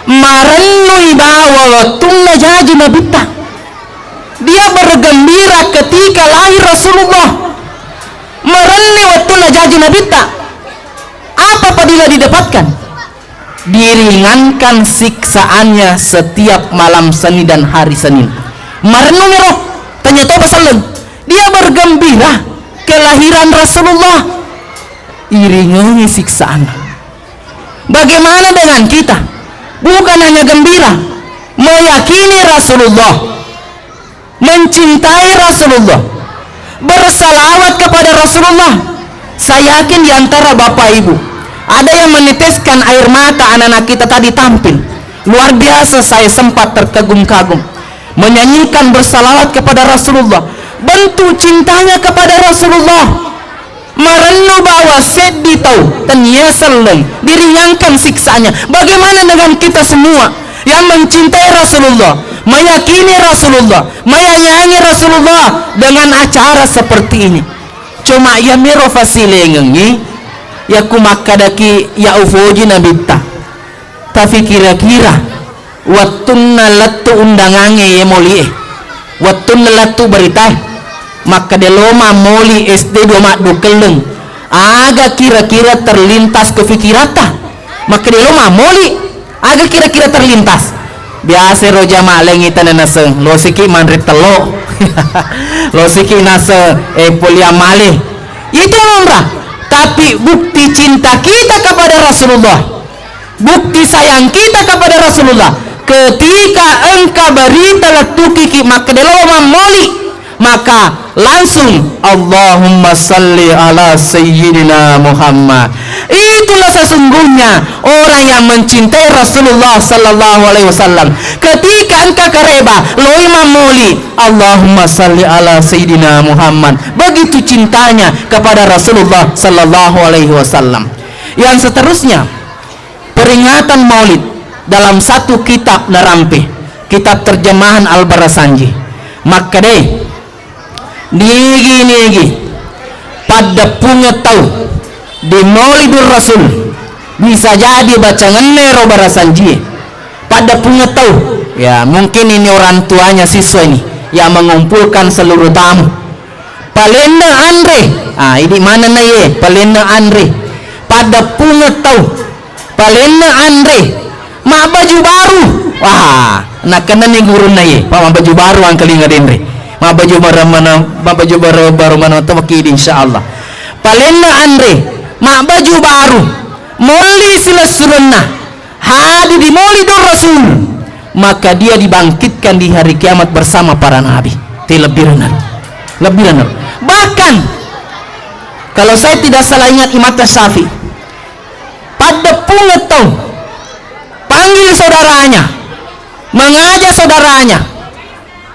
marennu ibawa wattunna jaji nabita, dia bergembira ketika lahir Rasulullah. Merenni wattunna jaji nabita, apa padilah didapatkan? Diringankan siksaannya setiap malam Senin dan hari Senin. Merenung roh tanya toba salun, dia bergembira kelahiran Rasulullah, iringi siksaan. Bagaimana dengan kita? Bukan hanya gembira, meyakini Rasulullah, mencintai Rasulullah, bersalawat kepada Rasulullah. Saya yakin diantara bapak ibu ada yang meneteskan air mata. Anak-anak kita tadi tampil luar biasa, saya sempat terkagum-kagum menyanyikan bersalawat kepada Rasulullah, bentuk cintanya kepada Rasulullah. Merenung bahwa sedih tahu dan yasalun, diringankan siksanya. Bagaimana dengan kita semua yang mencintai Rasulullah, meyakini Rasulullah, menyayangi Rasulullah dengan acara seperti ini? Cuma ya miro fasilengengi ya kumakadaki ya ufoji nabita, tapi kira-kira wattunna lattu undangange ya molie, wattunna lattu berita maka deloma moli SD 2 mak dukeleng aga kira-kira terlintas kefikirata maka dia lo mamoli agak kira-kira terlintas biasa roja malengitan nase lo siki manrit telo lo siki nase polia male itu nomra. Tapi bukti cinta kita kepada Rasulullah, bukti sayang kita kepada Rasulullah, ketika engkau berita letuki maka dia lo mamoli, maka langsung Allahumma salli ala sayyidina Muhammad. Itulah sesungguhnya orang yang mencintai Rasulullah sallallahu alaihi wasallam. Ketika engkau kareba lo imam muli Allahumma salli ala sayyidina Muhammad, begitu cintanya kepada Rasulullah sallallahu alaihi wasallam. Yang seterusnya peringatan Maulid dalam satu kitab narampe, kitab terjemahan Al-Barasanji. Maka deh nigi pada punya tahu di Maulidur Rasul bisa jadi bacangan Nero Barasanji pada punya tahu ya, mungkin ini orang tuanya siswa ini yang mengumpulkan seluruh tamu. Palena Andre ini mana nih Palena Andre pada punya tahu Palena Andre mak baju baru wah nak kena nih guru nih mak baju baru angkali ngadendre ma baju baru mana tawakid insyaallah. Palena Andre ma baju baru moli silasurna hadir di Maulidur Rasul, maka dia dibangkitkan di hari kiamat bersama para nabi. Lebih benar. Bahkan kalau saya tidak salah ingat Imam Syafi'i pada pungetau panggil saudaranya, mengajak saudaranya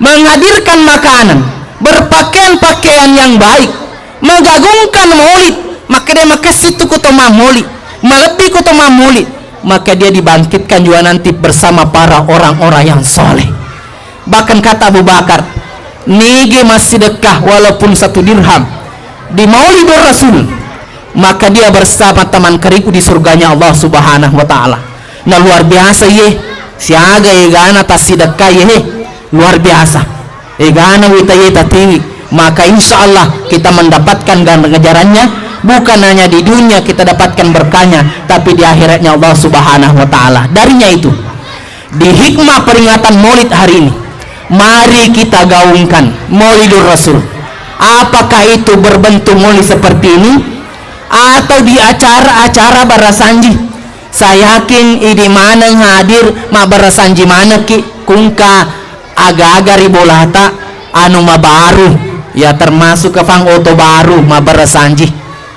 menghadirkan makanan, berpakaian-pakaian yang baik, mengagungkan Maulid, maka dia maka situ kutoma Maulid, melebihi kutoma Maulid, maka dia dibangkitkan juga nanti bersama para orang-orang yang soleh. Bahkan kata Abu Bakar, nige masih sedekah walaupun 1 dirham di Maulidur Rasul, maka dia bersama teman keriku di surganya Allah Subhanahu wa taala. Nah luar biasa ye, siaga egana tas sedekah ye, luar biasa. Egana wita ye tatiwi, maka insya Allah kita mendapatkan ganjarannya, bukan hanya di dunia kita dapatkan berkahnya, tapi di akhiratnya Allah Subhanahu wa taala. Darinya itu, di hikmah peringatan Maulid hari ini, mari kita gaungkan Maulidur Rasul. Apakah itu berbentuk Maulid seperti ini atau di acara-acara Barasanji? Saya yakin di mana hadir ma Barasanji mana ki kungka agak-agak ribolata anu ma baru ya, termasuk ke fang oto baru ma Barasanji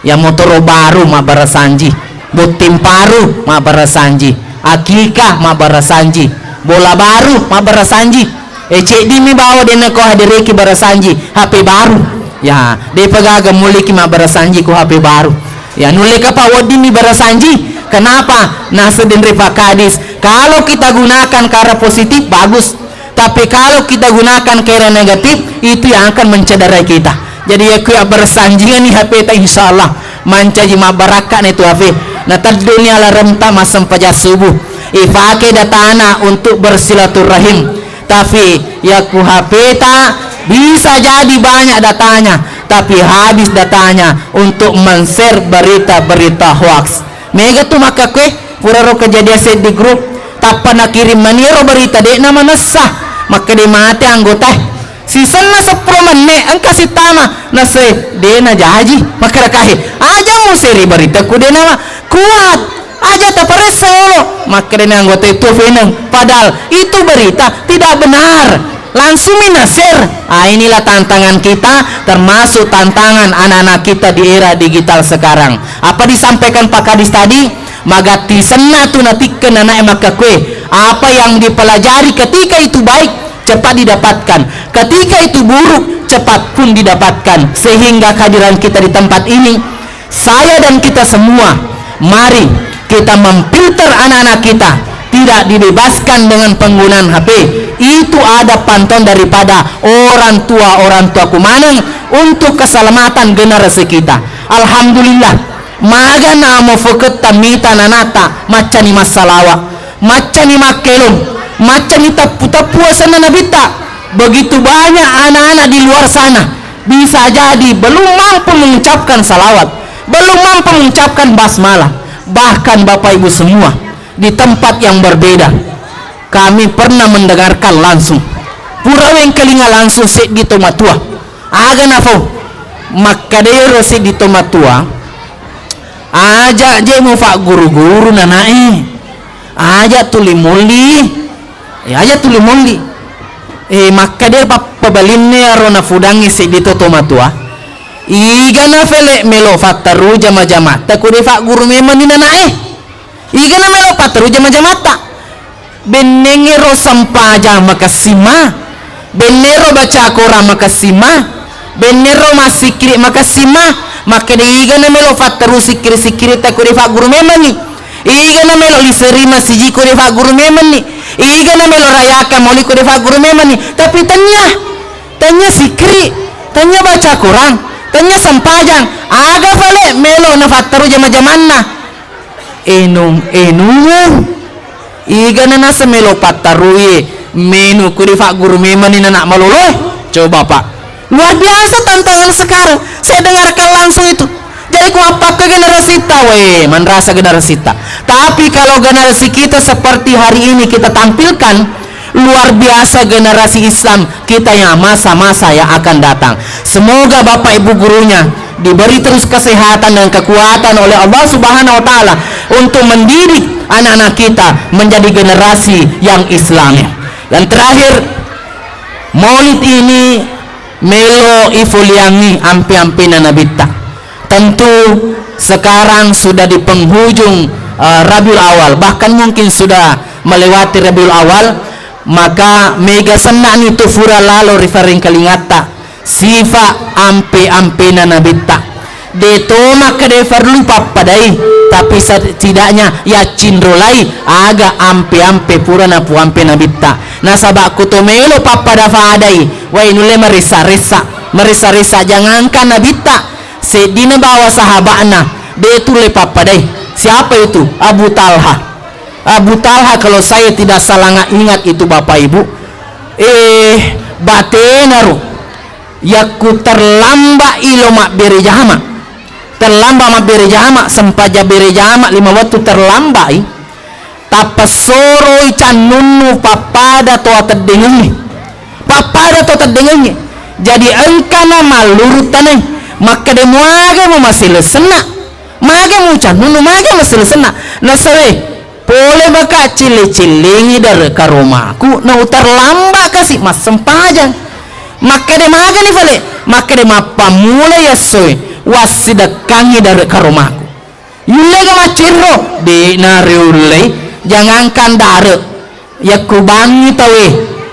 ya, motor baru ma Barasanji, butim paru ma Barasanji, akikah ma Barasanji, bola baru ma Barasanji. Cek dimi bawa dena ko hadireki Barasanji HP baru ya, de pagaga muliki ma Barasanji ko HP baru ya, nulik apa wadimi Barasanji. Kenapa? Nasruddin Rifaq Kadis, kalau kita gunakan ke arah positif bagus, tapi kalau kita gunakan ke arah negatif itu yang akan mencederai kita. Jadi ya kuya bersanjingan nih HP ta insyaallah mancaji mabaraka itu HP nah terdunia la remta masam pajak subuh ifake datana untuk bersilaturahim, tapi ya ku HP ta bisa jadi banyak datanya, tapi habis datanya untuk men-share berita-berita hoax. Mega tuh maka kue pura-pura kejadian set di grup tanpa nak kirim maniro berita dek nama nesah, maka di mati anggota season na 10 menit ang kasih tama nase dena jaji maka kahi aja mau seri berita ku dena kuat aja tak peresolo, maka dena anggota itu veneng padahal itu berita tidak benar, langsung minasir. Inilah tantangan kita, termasuk tantangan anak-anak kita di era digital sekarang. Apa disampaikan Pak Kadis tadi? Magati sena tu natikan anak maka kue apa yang dipelajari ketika itu baik cepat didapatkan, ketika itu buruk cepat pun didapatkan. Sehingga kehadiran kita di tempat ini, saya dan kita semua, mari kita memfilter anak-anak kita, tidak dibebaskan dengan penggunaan HP. Itu ada pantauan daripada orang tua kumaneng untuk keselamatan generasi kita. Alhamdulillah maga namo foket tamita nanata macani masalawa macani makelum macani tapu-tapu sana nabita. Begitu banyak anak-anak di luar sana bisa jadi belum mampu mengucapkan salawat, belum mampu mengucapkan basmalah, bahkan Bapak Ibu semua di tempat yang berbeda kami pernah mendengarkan langsung puraweng kelinga langsung si di tomatua aga nafo makadero si di tomatua aja je mo fa guru-guru nanae aja tuli muli aja tuli muli makade pabalinne arona fudangi si di tomatua iga na fele melo fataru jama-jama takuri fa guru memang ni nanae iga na melo fataru jama-jama ta benengero sampaja makasima benero baca Quran makasima benero masikiri makasima makade iga na melo fataru sikiri-sikiri takuri fa guru memang ni iga na melo liserima siji kuri fa guru memang ni iga na melo rayaka moli kuri fa guru memang ni tapi tanya sikri tanya baca Quran tanya sampajang aga fale melo na fataru jama-jamanna enung iga na nasa melo pataruye menu kuri fa guru memang ni nak maloloy coba Pak luar biasa tantangan sekarang saya dengarkan langsung itu jadi kuapak ke generasi kita rasa generasi kita tapi kalau generasi kita seperti hari ini kita tampilkan luar biasa generasi Islam kita yang masa-masa yang akan datang semoga Bapak Ibu gurunya diberi terus kesehatan dan kekuatan oleh Allah Subhanahu wa Ta'ala untuk mendidik anak-anak kita menjadi generasi yang Islami. Dan terakhir maulid ini melo ifuliangi ampi-ampina nabita tentu sekarang sudah di penghujung Rabiul Awal bahkan mungkin sudah melewati Rabiul Awal maka mega senang itu fura lalo referring kalingata sifa ampe-ampena nabita detoma kede farlu papadai tapi setidaknya ya cindrolai aga ampe-ampe pura na puampe nabita nasabak kutomelo papada faadai wa inule merisa-risa jangankan nabita sedina bawa sahabatna detule papadai siapa itu Abu Talha kalau saya tidak salah ingat itu Bapak Ibu batenaru yaku terlambat ilo mak berejahama terlambat mak berejahama sempaja berejahama 5 waktu terlambat tapasoro ican nunu papada toa terdengengi jadi engkana malurutanai maka demuaga mo masih lesena maga mo can nunu maga masih lesena nasawe boleh baka cili-cilingi dari karumaku na utar lamba kasih mas sempajang maka de maga ni fale maka de mapamula ya soy wasidakangi dari karumaku yule ga macirro de nariule jangankan dare ya kubangi tawe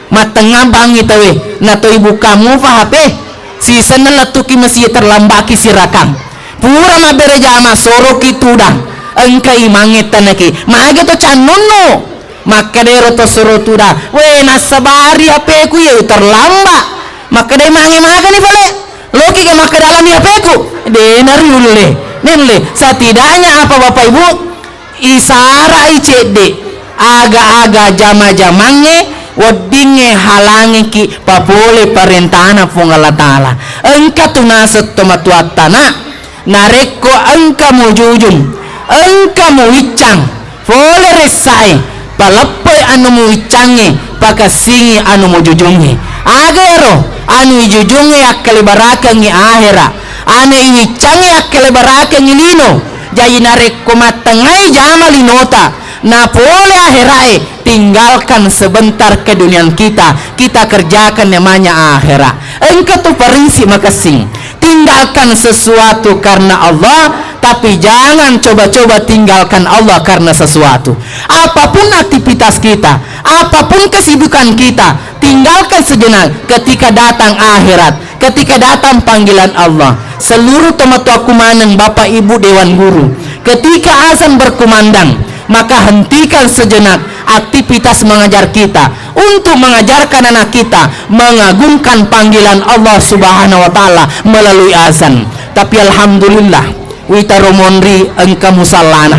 matengah bangi tawe na to ibu kamu fahape si senelatuki masih terlambaki sirakang pura mabere jama soro kitudang engkai mangetan lagi maga to cannono maka dero to sorotuda we nasabari HP ku ya terlambat maka de mangi maga ni fale logi ke maka dalam HP ku de nariulle nenle setidaknya apa Bapak Ibu isara icede aga-aga jama-jamange wadinge halangi ki papole parentana Allah Ta'ala engka tunasat tomatuatana nareko engka mujujung engka mu wicang fole resai palapai anu mu wicange pakasingi anu mu jujungi agero anu jujungi akkale barakangi ahera anu wicange akkale barakangi lino jadi nareko matangai jamalinota na pole aherae tinggalkan sebentar ke dunia kita kerjakan namanya akhirat engkau tuh perisi makasih tinggalkan sesuatu karena Allah tapi jangan coba-coba tinggalkan Allah karena sesuatu apapun aktivitas kita apapun kesibukan kita tinggalkan sejenak ketika datang akhirat ketika datang panggilan Allah seluruh teman-teman kumandan Bapak Ibu Dewan Guru ketika azan berkumandang maka hentikan sejenak aktivitas mengajar kita untuk mengajarkan anak kita mengagungkan panggilan Allah Subhanahu wa Ta'ala melalui azan. Tapi alhamdulillah wita romonri engka musallana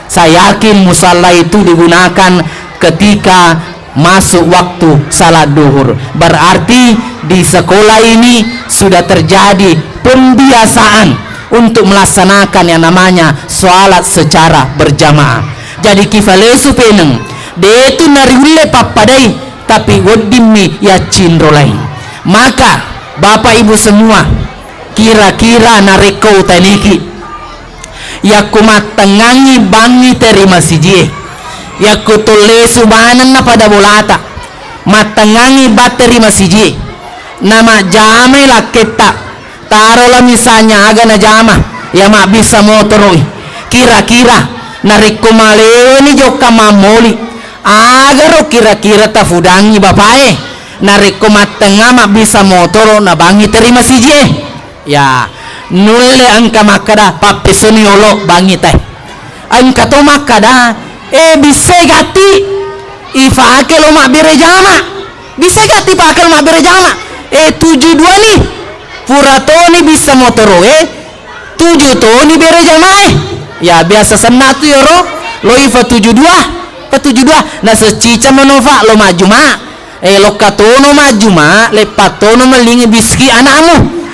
saya yakin musalla itu digunakan ketika masuk waktu salat duhur berarti di sekolah ini sudah terjadi pembiasaan untuk melaksanakan yang namanya sholat secara berjamaah. Jadi kifalesu peneng detu nariule papadai tapi wadimi ya cindro lain. Maka Bapak Ibu semua, kira-kira nareko taniki ya kumatangangi bangi terima siji ya kutule subanan na pada bolata matangangi bateri masiji nama jame laketa tarola misalnya aga na jama ya mak bisa motoroi kira-kira nariko maleni joka mamoli agaro kira-kira tafudangi bapae nariko matanga mak bisa motoro na bangi terima siji ya nulle angka makada papesoni olo bangi teh angka to makada bisa gati ifake lo mak bere jama bisa gati pakai mak bere jama 72 nih puratoni bisa motoro 7 toni bere jama ya biasa senatu yoro lo ifa 72 nah secica menova lo maju ma lo katono maju ma lepatono melingi biski anakmu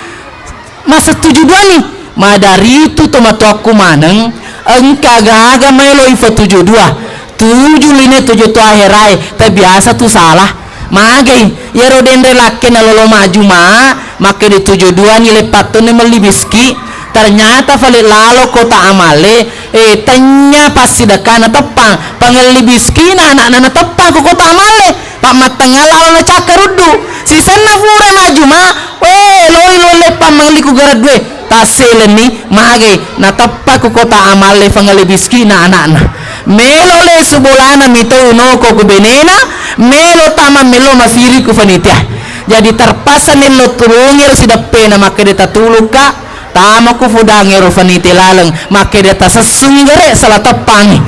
masa 72 nih ma dari itu tomato aku maneng engka gaga melo ifa 72 line 7 tu akhirai tapi biasa tu salah magai ya roden relake na lolo maju ma make di 72 ni lepaton ni melibiski ternyata fale lalo kota amale tanya pasti dekana tepang pangelibiski na anak-anak tepang ko kota amale pak matengah lalo na cakarudu sisen na fure maju ma loi lo lepa mangeliku garadwe taselen ni magai na tepak ko kota amale pangelibiski na anak-anak melo le subulana mito unoko kubenena melo tama melo mafiri ku fanitia jadi terpaksa nilo turungir sidape na makedeta tuluka tama ku fudangero faniti laleng makedeta sesunggere salah tepangi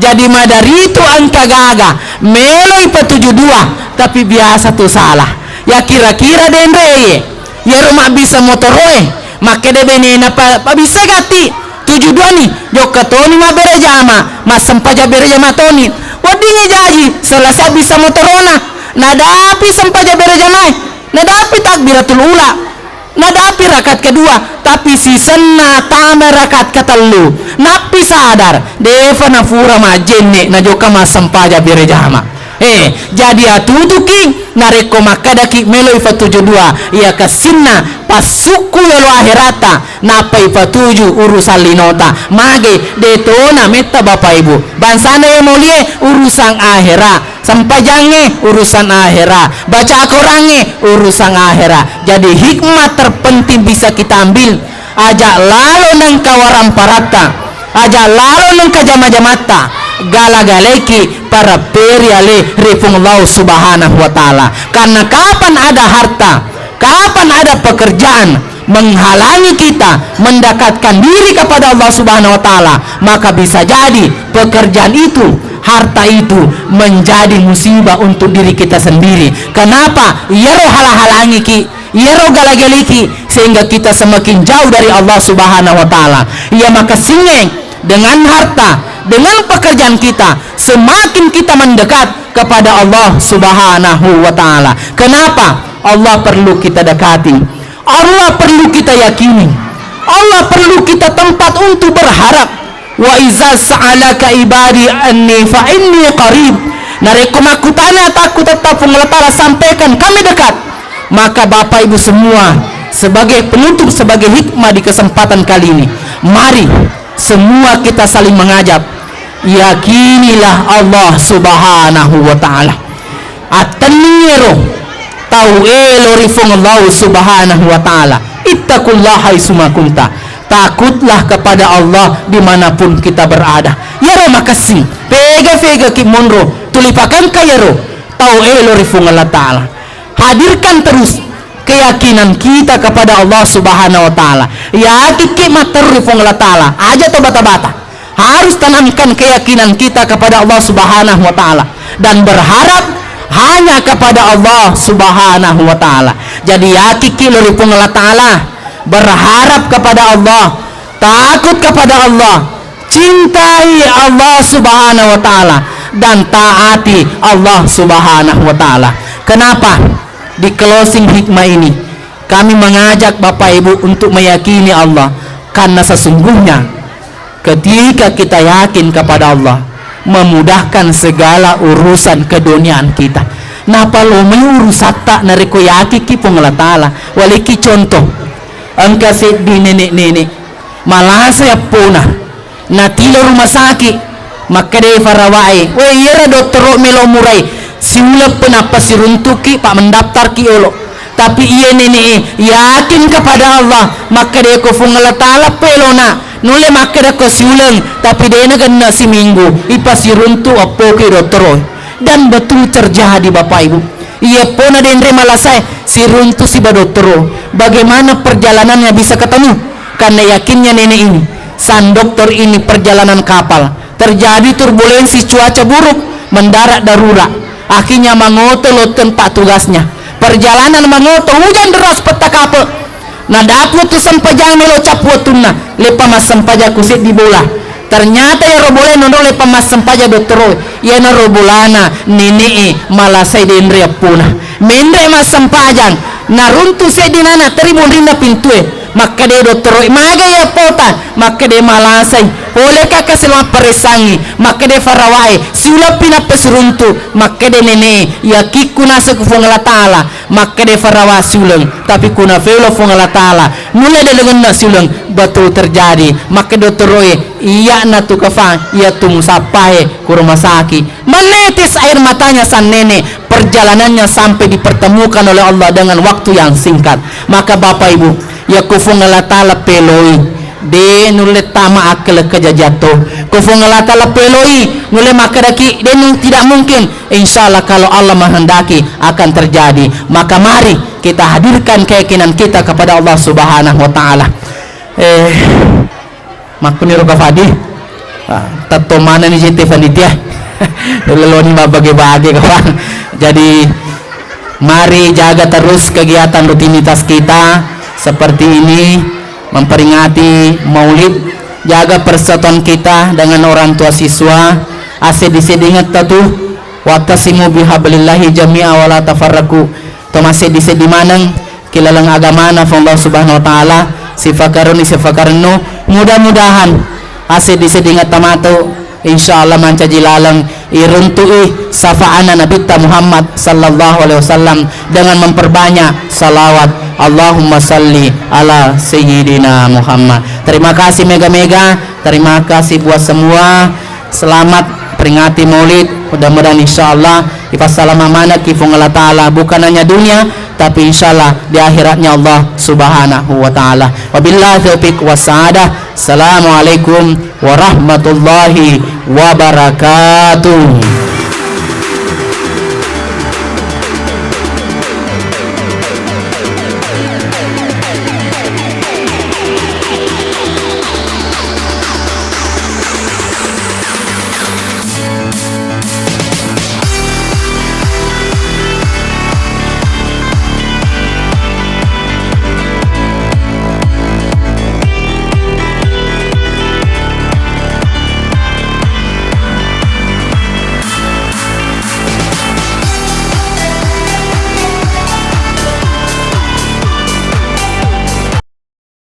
jadi madari itu angka gaga melo ipa 72 tapi biasa tu salah ya kira-kira dendre ya rumah bisa motoroe makede benena pa bisa gati 72 nih joka toni ma bere jama mas sempaja bere jama toni wadingi jaji selasa bisa motorona nadapi sempaja bere jama nadapi takbiratul ula nadapi rakaat kedua tapi sisena tama rakaat ketelu napi sadar deva nafura majenne na joka mas sempaja bere jama jadi atutuki nareko makadaki melo ifa 72 ia kasinna pasuku welo akhirata napa ifa 7 urusan linota mage detona meta bapak ibu bansana yang mulie urusan akhirat sampai jange urusan akhirat baca Al-Qurannya urusan akhirat jadi hikmah terpenting bisa kita ambil ajak lalu nang kawaran parata ajak lalu nang kajama-jamata gala-galeki para periale rifung Allah subhanahu wa ta'ala karena kapan ada harta kapan ada pekerjaan menghalangi kita mendekatkan diri kepada Allah subhanahu wa ta'ala maka bisa jadi pekerjaan itu harta itu menjadi musibah untuk diri kita sendiri kenapa yaro halang-halangi ki yaro gala-galeki sehingga kita semakin jauh dari Allah subhanahu wa ta'ala ya maka singeng dengan harta dengan pekerjaan kita semakin kita mendekat kepada Allah subhanahu wa ta'ala kenapa Allah perlu kita dekati Allah perlu kita yakini Allah perlu kita tempat untuk berharap wa iza sa'alaka ibadi anni fa inni qarib nareko makutana takut tetap Allah sampaikan kami dekat maka Bapak Ibu semua sebagai penutup sebagai hikmah di kesempatan kali ini mari semua kita saling mengajak yakinilah Allah subhanahu wa ta'ala ataniro tahu rifung Allah subhanahu wa ta'ala ittaqullaha haitsuma kunta takutlah kepada Allah dimanapun kita berada ya makasih pega ki monro tulipakan kayaro tahu rifung Allah ta'ala hadirkan terus keyakinan kita kepada Allah subhanahu wa ta'ala ya kiki mater rifung Allah ta'ala aja to bata-bata harus tanamkan keyakinan kita kepada Allah subhanahu wa ta'ala dan berharap hanya kepada Allah subhanahu wa ta'ala jadi yakiki luripung Allah ta'ala berharap kepada Allah takut kepada Allah cintai Allah subhanahu wa ta'ala dan taati Allah subhanahu wa ta'ala kenapa di closing hikmah ini kami mengajak Bapak Ibu untuk meyakini Allah, karena sesungguhnya ketika kita yakin kepada Allah, memudahkan segala urusan keduniaan kita. Napa lo mengurus hatta nariko yaki ki Allah Ta'ala. Waliki contoh angka di nenek-nenek malah saya punah natila rumah sakit maka de farawai iya dokter melo murai siulap penapa siruntuki pak mendaftar ki olo. Tapi iya nenek yakin kepada Allah, maka dia ko Allah Ta'ala pelona nule maka dia ko siulang, tapi dia na si minggu ipa siruntu apo ki dokter. Dan betul terjadi Bapak Ibu. Iya pona denre malasai siruntu si dokter. Bagaimana perjalanannya bisa ketemu? Karena yakinnya nenek ini, sang dokter ini perjalanan kapal, terjadi turbulensi cuaca buruk, mendarat darurat. Akhirnya mangoto lo tempat tugasnya. Perjalanan mangoto hujan deras peta kapal. Nah dapat tu sempajang melo capwotuna lepa mas sempaja kusit di bola. Ternyata ya robolen nondol lepa mas sempaja dokter. Ya na robolana nene malasai denre puna. Mendre mas sempajang naruntu sedinana teribun rinda pintue. Maka dia dokter maga ya pota, maka dia malasai oleh kakak selama peresangi, maka dia farawai siulap pina peseruntu, maka dia nene ya kikuna sekufung Allah Ta'ala, maka dia farawai siulang tapi kuna velo fung Allah Ta'ala mulai dia dengan nak siulang betul terjadi. Maka dokter iya na tu kafa iya tu musapai ke rumah sakit menetes air matanya sang nenek. Perjalanannya sampai dipertemukan oleh Allah dengan waktu yang singkat. Maka Bapak Ibu ya kufung Allah Ta'ala peloi de nulle tama akal kejajato kufung Allah Ta'ala peloi nulle makadaki dan tidak mungkin, insyaallah kalau Allah menghendaki akan terjadi. Maka mari kita hadirkan keyakinan kita kepada Allah Subhanahu wa Ta'ala. Makni roka fadi tato mana ni jete panitia leloni bagi-bagi kawan. Jadi mari jaga terus kegiatan rutinitas kita seperti ini, memperingati Maulid, jaga persatuan kita dengan orang tua siswa. Asih ingat tatu watasimu bihablillahi jami'a wala tafarraku. To masih di manang kilalang agama na Allah Subhanahu wa Ta'ala sifakaruni sifakarno. Mudah-mudahan asih ingat tamato insyaallah manca jilalang iruntui safa'ana Nabi Muhammad sallallahu alaihi wasallam dengan memperbanyak salawat Allahumma salli ala sayyidina Muhammad. Terima kasih mega-mega, terima kasih buat semua. Selamat peringati Maulid. Mudah-mudahan insyaallah ifasalam amanah kifung Allah Ta'ala, bukan hanya dunia tapi insyaallah di akhiratnya Allah Subhanahu wa Ta'ala. Wabillahi taufiq wassadah. Assalamualaikum warahmatullahi wabarakatuh.